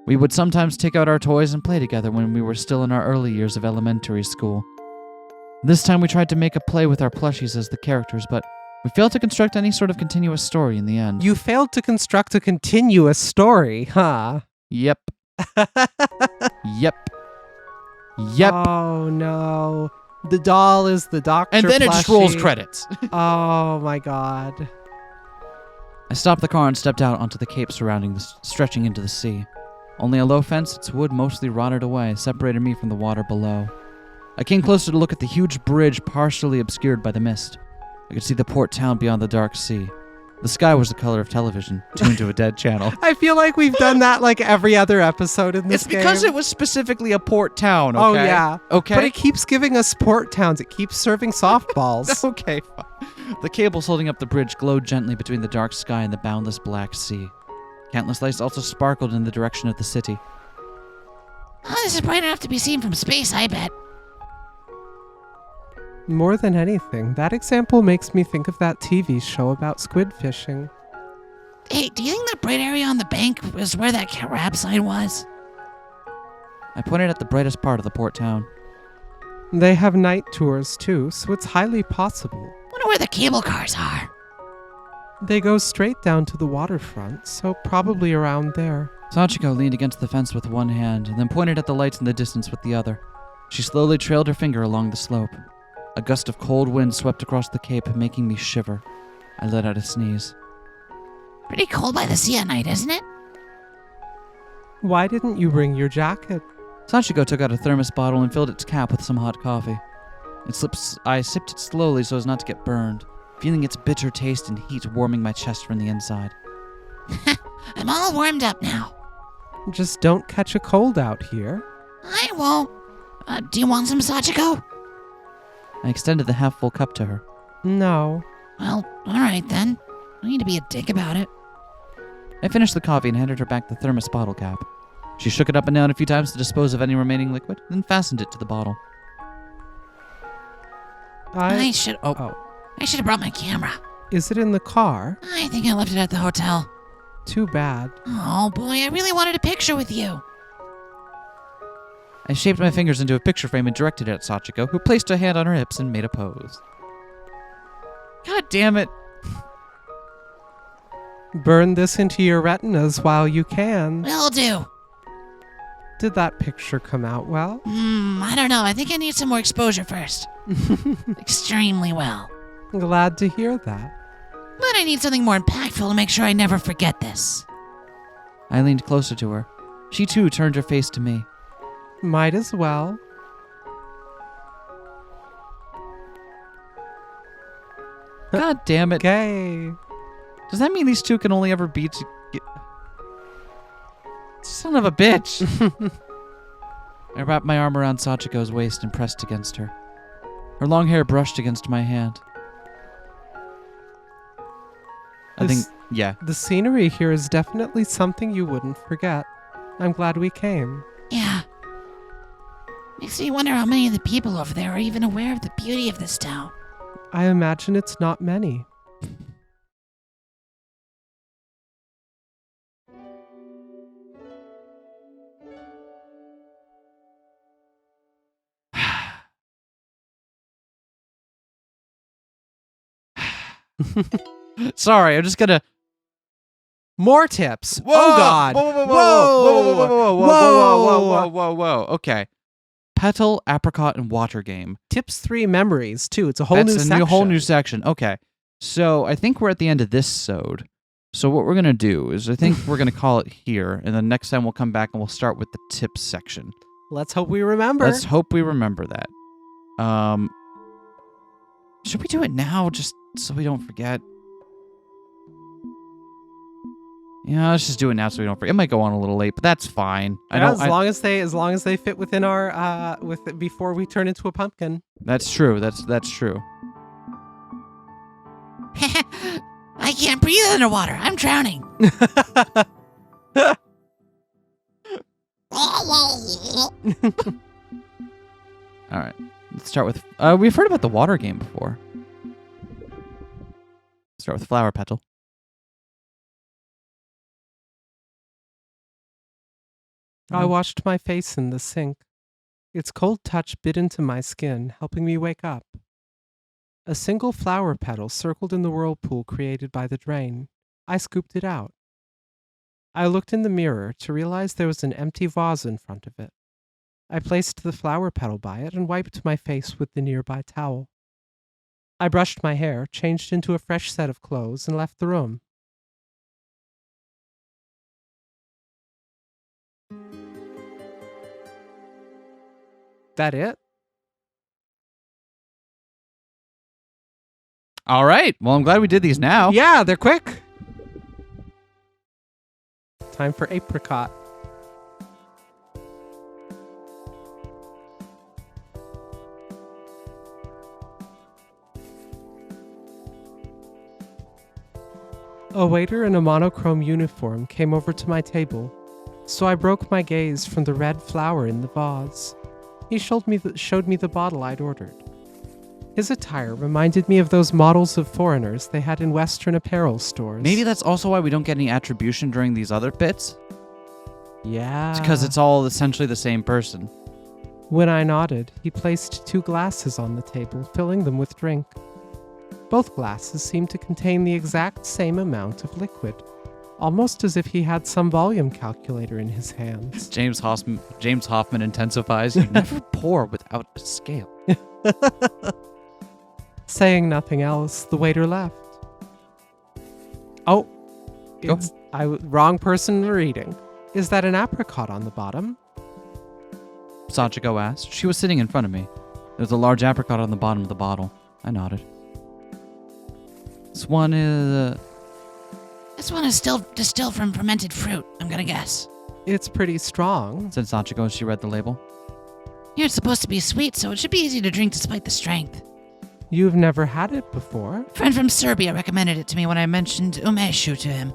We would sometimes take out our toys and play together when we were still in our early years of elementary school. This time we tried to make a play with our plushies as the characters, but we failed to construct any sort of continuous story in the end. You failed to construct a continuous story, huh? Yep. Yep. Yep. Oh, no. The doll is the doctor And then it just rolls plushie. credits. Oh, my God. I stopped the car and stepped out onto the cape surrounding stretching into the sea. Only a low fence, its wood mostly rotted away, separated me from the water below. I came closer to look at the huge bridge partially obscured by the mist. I could see the port town beyond the dark sea. The sky was the color of television, tuned to a dead channel. I feel like we've done that like every other episode in this It's because game. it was specifically a port town, okay? Oh, yeah. Okay? But it keeps giving us port towns. It keeps serving softballs. Okay, fine. The cables holding up the bridge glowed gently between the dark sky and the boundless black sea. Countless lights also sparkled in the direction of the city. Oh, this is bright enough to be seen from space, I bet. More than anything, that example makes me think of that TV show about squid fishing. Hey, do you think that bright area on the bank was where that crab sign was? I pointed at the brightest part of the port town. They have night tours too, so it's highly possible. Wonder where the cable cars are. They go straight down to the waterfront, so probably around there. Sachiko leaned against the fence with one hand and then pointed at the lights in the distance with the other. She slowly trailed her finger along the slope. A gust of cold wind swept across the cape, making me shiver. I let out a sneeze. Pretty cold by the sea at night, isn't it? Why didn't you bring your jacket? Sachiko took out a thermos bottle and filled its cap with some hot coffee. I sipped it slowly so as not to get burned, feeling its bitter taste and heat warming my chest from the inside. I'm all warmed up now. Just don't catch a cold out here. I won't. Do you want some Sachiko? I extended the half-full cup to her. No. Well, alright then. No need to be a dick about it. I finished the coffee and handed her back the thermos bottle cap. She shook it up and down a few times to dispose of any remaining liquid, then fastened it to the bottle. I should have brought my camera. Is it in the car? I think I left it at the hotel. Too bad. Oh boy, I really wanted a picture with you. I shaped my fingers into a picture frame and directed it at Sachiko, who placed a hand on her hips and made a pose. God damn it. Burn this into your retinas while you can. Will do. Did that picture come out well? I don't know. I think I need some more exposure first. Extremely well. Glad to hear that. But I need something more impactful to make sure I never forget this. I leaned closer to her. She too turned her face to me. Might as well. God damn it. Gay. Does that mean these two can only ever be Son of a bitch. I wrapped my arm around Sachiko's waist and pressed against her. Her long hair brushed against my hand. The scenery here is definitely something you wouldn't forget. I'm glad we came. Yeah. Makes me wonder how many of the people over there are even aware of the beauty of this town. I imagine it's not many. Sorry, I'm just gonna. More tips. Whoa! Oh God! Whoa! Whoa! Whoa! Whoa! Whoa! Whoa! Whoa! Whoa! Whoa! Whoa! Okay. Petal, apricot, and water game. Tips 3 memories too. It's a whole That's new a section. whole new section. Okay. So I think we're at the end of this sode. So what we're gonna do is I think we're gonna call it here, and then next time we'll come back and we'll start with the tips section. Let's hope we remember. Let's hope we remember that. Should we do it now, just so we don't forget? Yeah, let's just do it now so we don't forget. It might go on a little late, but that's fine. As long as they fit within our before we turn into a pumpkin. That's true. That's true. I can't breathe underwater. I'm drowning. All right. Let's start with. We've heard about the water game before. Start with flower petal. I washed my face in the sink. Its cold touch bit into my skin, helping me wake up. A single flower petal circled in the whirlpool created by the drain. I scooped it out. I looked in the mirror to realize there was an empty vase in front of it. I placed the flower petal by it and wiped my face with the nearby towel. I brushed my hair, changed into a fresh set of clothes, and left the room. That it? All right. Well, I'm glad we did these now. Yeah, they're quick. Time for apricot. A waiter in a monochrome uniform came over to my table, so I broke my gaze from the red flower in the vase. He showed me the bottle I'd ordered. His attire reminded me of those models of foreigners they had in Western apparel stores. Maybe that's also why we don't get any attribution during these other bits. Yeah. It's because it's all essentially the same person. When I nodded, he placed 2 glasses on the table, filling them with drink. Both glasses seemed to contain the exact same amount of liquid, almost as if he had some volume calculator in his hands. James Hoffman intensifies. You never pour without a scale. Saying nothing else, the waiter left. Oh, wrong person reading. Is that an apricot on the bottom? Sachiko asked. She was sitting in front of me. There was a large apricot on the bottom of the bottle. I nodded. This one is still distilled from fermented fruit, I'm gonna guess. It's pretty strong, said Sachiko as she read the label. Here it's supposed to be sweet, so it should be easy to drink despite the strength. You've never had it before? A friend from Serbia recommended it to me when I mentioned umeshu to him.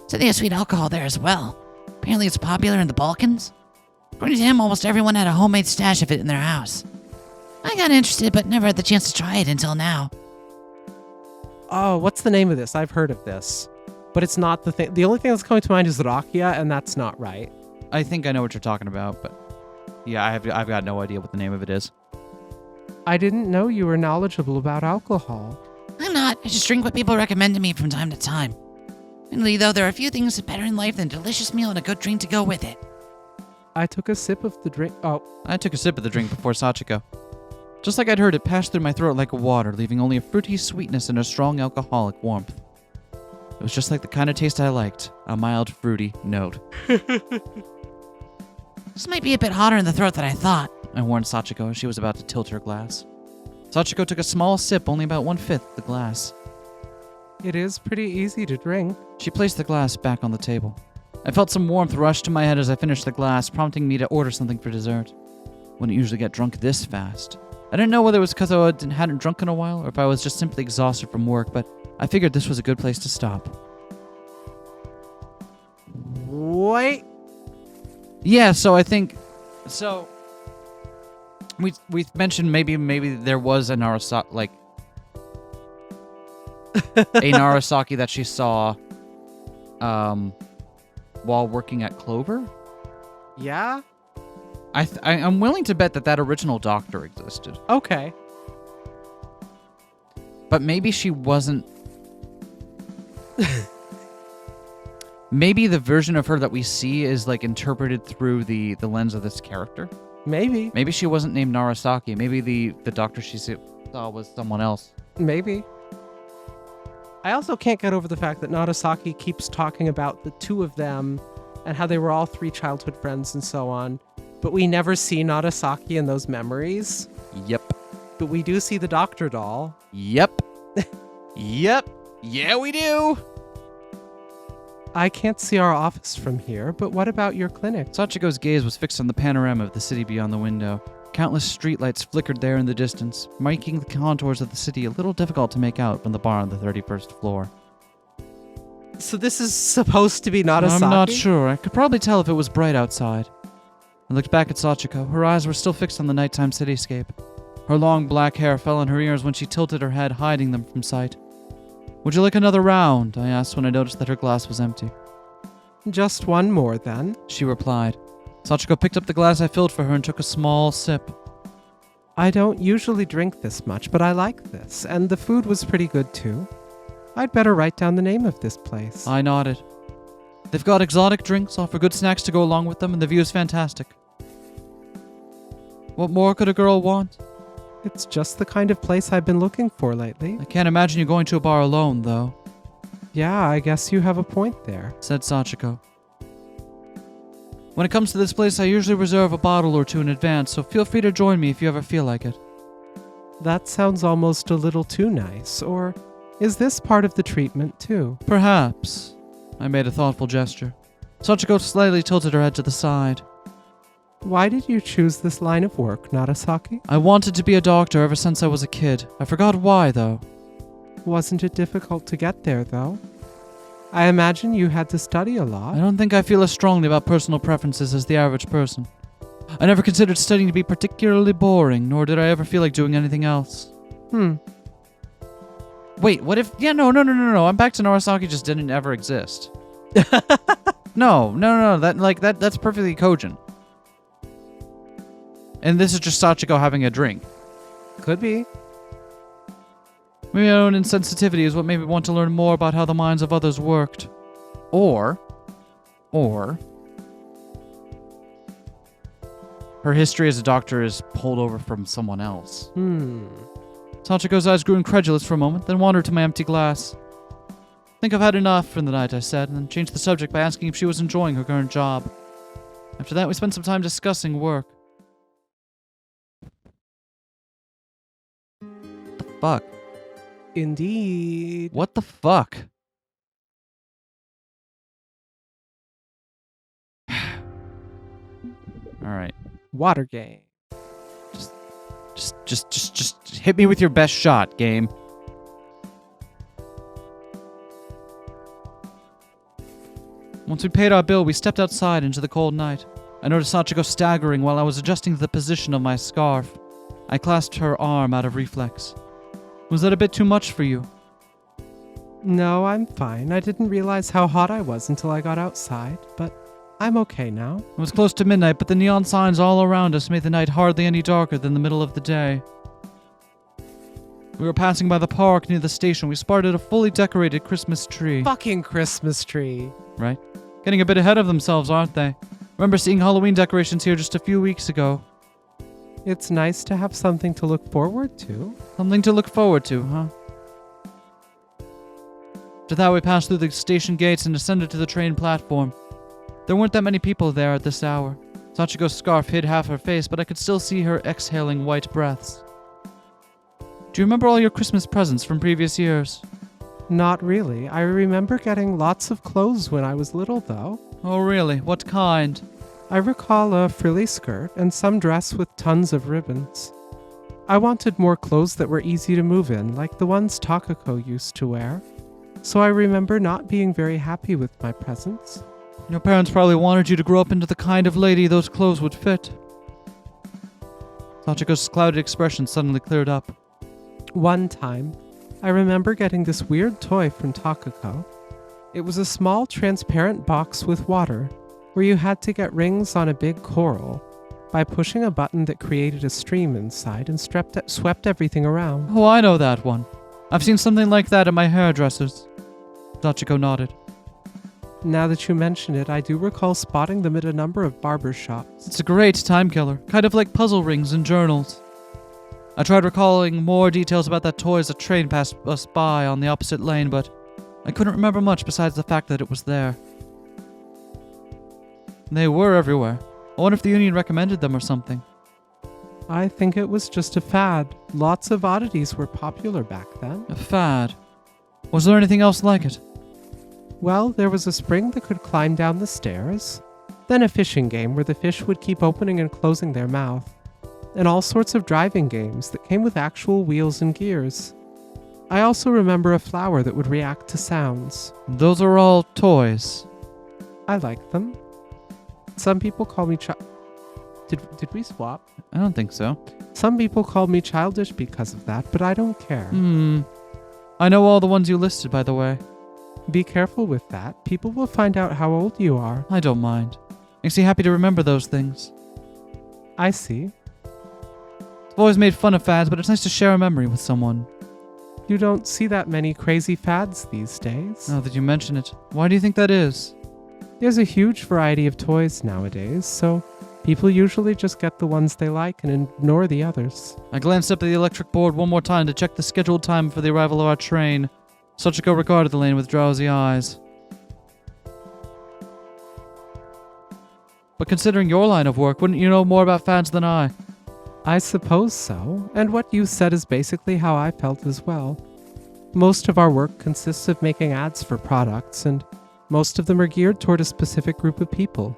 Said they have sweet alcohol there as well. Apparently it's popular in the Balkans. According to him, almost everyone had a homemade stash of it in their house. I got interested, but never had the chance to try it until now. Oh, what's the name of this? I've heard of this. But it's not the thing. The only thing that's coming to mind is rakia, and that's not right. I think I know what you're talking about, but yeah, I've got no idea what the name of it is. I didn't know you were knowledgeable about alcohol. I'm not. I just drink what people recommend to me from time to time. Really, though, there are a few things better in life than a delicious meal and a good drink to go with it. I took a sip of the drink. Oh. I took a sip of the drink before Sachiko. Just like I'd heard, it passed through my throat like water, leaving only a fruity sweetness and a strong alcoholic warmth. It was just like the kind of taste I liked, a mild fruity note. This might be a bit hotter in the throat than I thought, I warned Sachiko as she was about to tilt her glass. Sachiko took a small sip, only about 1/5 the glass. It is pretty easy to drink. She placed the glass back on the table. I felt some warmth rush to my head as I finished the glass, prompting me to order something for dessert. Wouldn't usually get drunk this fast. I didn't know whether it was because I hadn't drunk in a while or if I was just simply exhausted from work, but I figured this was a good place to stop. Wait. Yeah, so I think... So... We mentioned maybe there was a Narasaki, a Narasaki that she saw while working at Clover. Yeah? I'm willing to bet that original doctor existed. Okay. But maybe she wasn't Maybe the version of her that we see is like interpreted through the lens of this character. Maybe. Maybe she wasn't named Narasaki. Maybe the doctor she saw was someone else. Maybe. I also can't get over the fact that Narasaki keeps talking about the two of them and how they were all 3 childhood friends and so on, but we never see Narasaki in those memories. Yep. But we do see the doctor doll. Yep. Yep. Yeah, we do. I can't see our office from here, but what about your clinic? Sachiko's gaze was fixed on the panorama of the city beyond the window. Countless streetlights flickered there in the distance, making the contours of the city a little difficult to make out from the bar on the 31st floor. So this is supposed to be Narasaki? I'm not sure. I could probably tell if it was bright outside. I looked back at Sachiko. Her eyes were still fixed on the nighttime cityscape. Her long black hair fell on her ears when she tilted her head, hiding them from sight. Would you like another round? I asked when I noticed that her glass was empty. Just one more, then, she replied. Sachiko picked up the glass I filled for her and took a small sip. I don't usually drink this much, but I like this, and the food was pretty good too. I'd better write down the name of this place. I nodded. They've got exotic drinks, offer good snacks to go along with them, and the view is fantastic. What more could a girl want? It's just the kind of place I've been looking for lately. I can't imagine you going to a bar alone, though. Yeah, I guess you have a point there, said Sachiko. When it comes to this place, I usually reserve a bottle or two in advance, so feel free to join me if you ever feel like it. That sounds almost a little too nice, or is this part of the treatment too? Perhaps. I made a thoughtful gesture. Sachiko slightly tilted her head to the side. Why did you choose this line of work, Narasaki? I wanted to be a doctor ever since I was a kid. I forgot why, though. Wasn't it difficult to get there, though? I imagine you had to study a lot. I don't think I feel as strongly about personal preferences as the average person. I never considered studying to be particularly boring, nor did I ever feel like doing anything else. Wait, what if... Yeah, no. I'm back to Narasaki just didn't ever exist. No. That's perfectly cogent. And this is just Sachiko having a drink. Could be. Maybe my own insensitivity is what made me want to learn more about how the minds of others worked. Or... her history as a doctor is pulled over from someone else. Sachiko's eyes grew incredulous for a moment, then wandered to my empty glass. I think I've had enough for the night, I said, and then changed the subject by asking if she was enjoying her current job. After that, we spent some time discussing work. What the fuck? Indeed. What the fuck? Alright. Water game. Just hit me with your best shot, game. Once we paid our bill, we stepped outside into the cold night. I noticed Sachiko staggering while I was adjusting the position of my scarf. I clasped her arm out of reflex. Was that a bit too much for you? No, I'm fine. I didn't realize how hot I was until I got outside, but I'm okay now. It was close to midnight, but the neon signs all around us made the night hardly any darker than the middle of the day. We were passing by the park near the station. We spotted a fully decorated Christmas tree. Fucking Christmas tree. Right? Getting a bit ahead of themselves, aren't they? Remember seeing Halloween decorations here just a few weeks ago. It's nice to have something to look forward to. Something to look forward to, huh? After that, we passed through the station gates and descended to the train platform. There weren't that many people there at this hour. Sachiko's scarf hid half her face, but I could still see her exhaling white breaths. Do you remember all your Christmas presents from previous years? Not really. I remember getting lots of clothes when I was little, though. Oh, really? What kind? I recall a frilly skirt and some dress with tons of ribbons. I wanted more clothes that were easy to move in, like the ones Takako used to wear. So I remember not being very happy with my presents. Your parents probably wanted you to grow up into the kind of lady those clothes would fit. Sachiko's clouded expression suddenly cleared up. One time, I remember getting this weird toy from Takako. It was a small transparent box with water, where you had to get rings on a big coral by pushing a button that created a stream inside and swept everything around. Oh, I know that one. I've seen something like that at my hairdresser's. Sachiko nodded. Now that you mention it, I do recall spotting them at a number of barber shops. It's a great time killer, kind of like puzzle rings and journals. I tried recalling more details about that toy as a train passed us by on the opposite lane, but I couldn't remember much besides the fact that it was there. They were everywhere. I wonder if the union recommended them or something. I think it was just a fad. Lots of oddities were popular back then. A fad? Was there anything else like it? Well, there was a spring that could climb down the stairs, then a fishing game where the fish would keep opening and closing their mouth, and all sorts of driving games that came with actual wheels and gears. I also remember a flower that would react to sounds. Those are all toys. I like them. Some people call me Did we swap? I don't think so. Some people call me childish because of that, but I don't care. I know all the ones you listed, by the way. Be careful with that. People will find out how old you are. I don't mind. Makes me happy to remember those things. I see. I've always made fun of fads, but it's nice to share a memory with someone. You don't see that many crazy fads these days. Now that you mention it, why do you think that is? There's a huge variety of toys nowadays, so people usually just get the ones they like and ignore the others. I glanced up at the electric board one more time to check the scheduled time for the arrival of our train. Sachiko regarded the lane with drowsy eyes. But considering your line of work, wouldn't you know more about fads than I? I suppose so, and what you said is basically how I felt as well. Most of our work consists of making ads for products, and most of them are geared toward a specific group of people.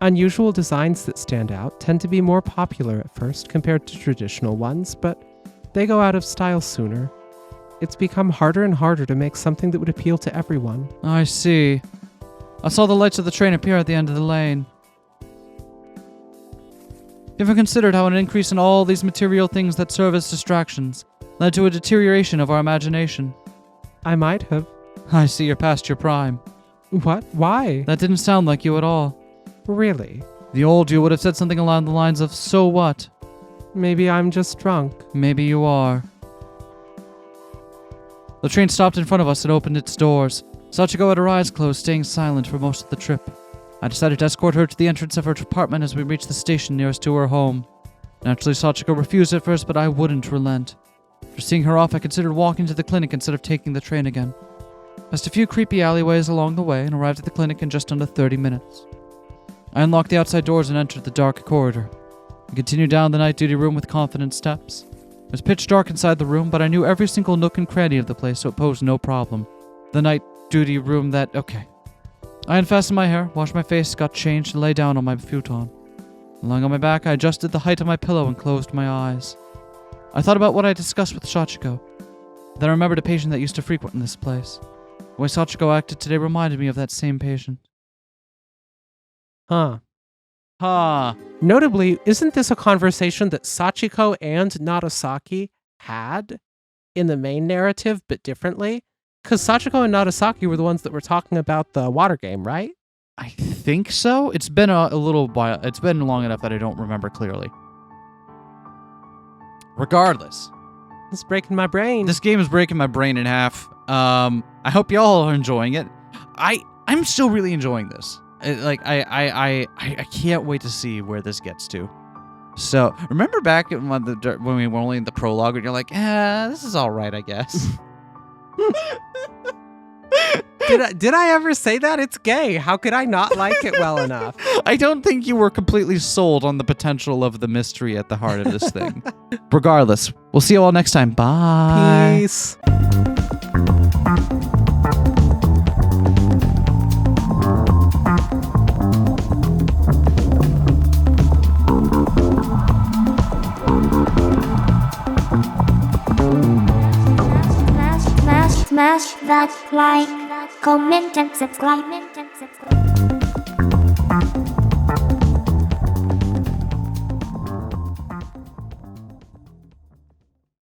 Unusual designs that stand out tend to be more popular at first compared to traditional ones, but they go out of style sooner. It's become harder and harder to make something that would appeal to everyone. I see. I saw the lights of the train appear at the end of the lane. You ever considered how an increase in all these material things that serve as distractions led to a deterioration of our imagination? I might have. I see you're past your prime. What? Why? That didn't sound like you at all. Really? The old you would have said something along the lines of, so what? Maybe I'm just drunk. Maybe you are. The train stopped in front of us and opened its doors. Sachiko had her eyes closed, staying silent for most of the trip. I decided to escort her to the entrance of her apartment as we reached the station nearest to her home. Naturally, Sachiko refused at first, but I wouldn't relent. After seeing her off, I considered walking to the clinic instead of taking the train again. Passed a few creepy alleyways along the way and arrived at the clinic in just under 30 minutes. I unlocked the outside doors and entered the dark corridor. I continued down the night duty room with confident steps. It was pitch dark inside the room, but I knew every single nook and cranny of the place, so it posed no problem. The night duty room okay. I unfastened my hair, washed my face, got changed, and lay down on my futon. Lying on my back, I adjusted the height of my pillow and closed my eyes. I thought about what I discussed with Sachiko. Then I remembered a patient that used to frequent this place. The way Sachiko acted today reminded me of that same patient. Huh. Ha! Notably, isn't this a conversation that Sachiko and Nagasaki had in the main narrative, but differently? Because Sachiko and Nagasaki were the ones that were talking about the water game, right? I think so. It's been a little while. It's been long enough that I don't remember clearly. Regardless. It's breaking my brain. This game is breaking my brain in half. I hope y'all are enjoying it. I'm still really enjoying this. I can't wait to see where this gets to. So, remember back when we were only in the prologue and you're like, this is all right, I guess. Did I ever say that? It's gay. How could I not like it well enough? I don't think you were completely sold on the potential of the mystery at the heart of this thing. Regardless, we'll see you all next time. Bye. Peace. Smash that like, comment and subscribe.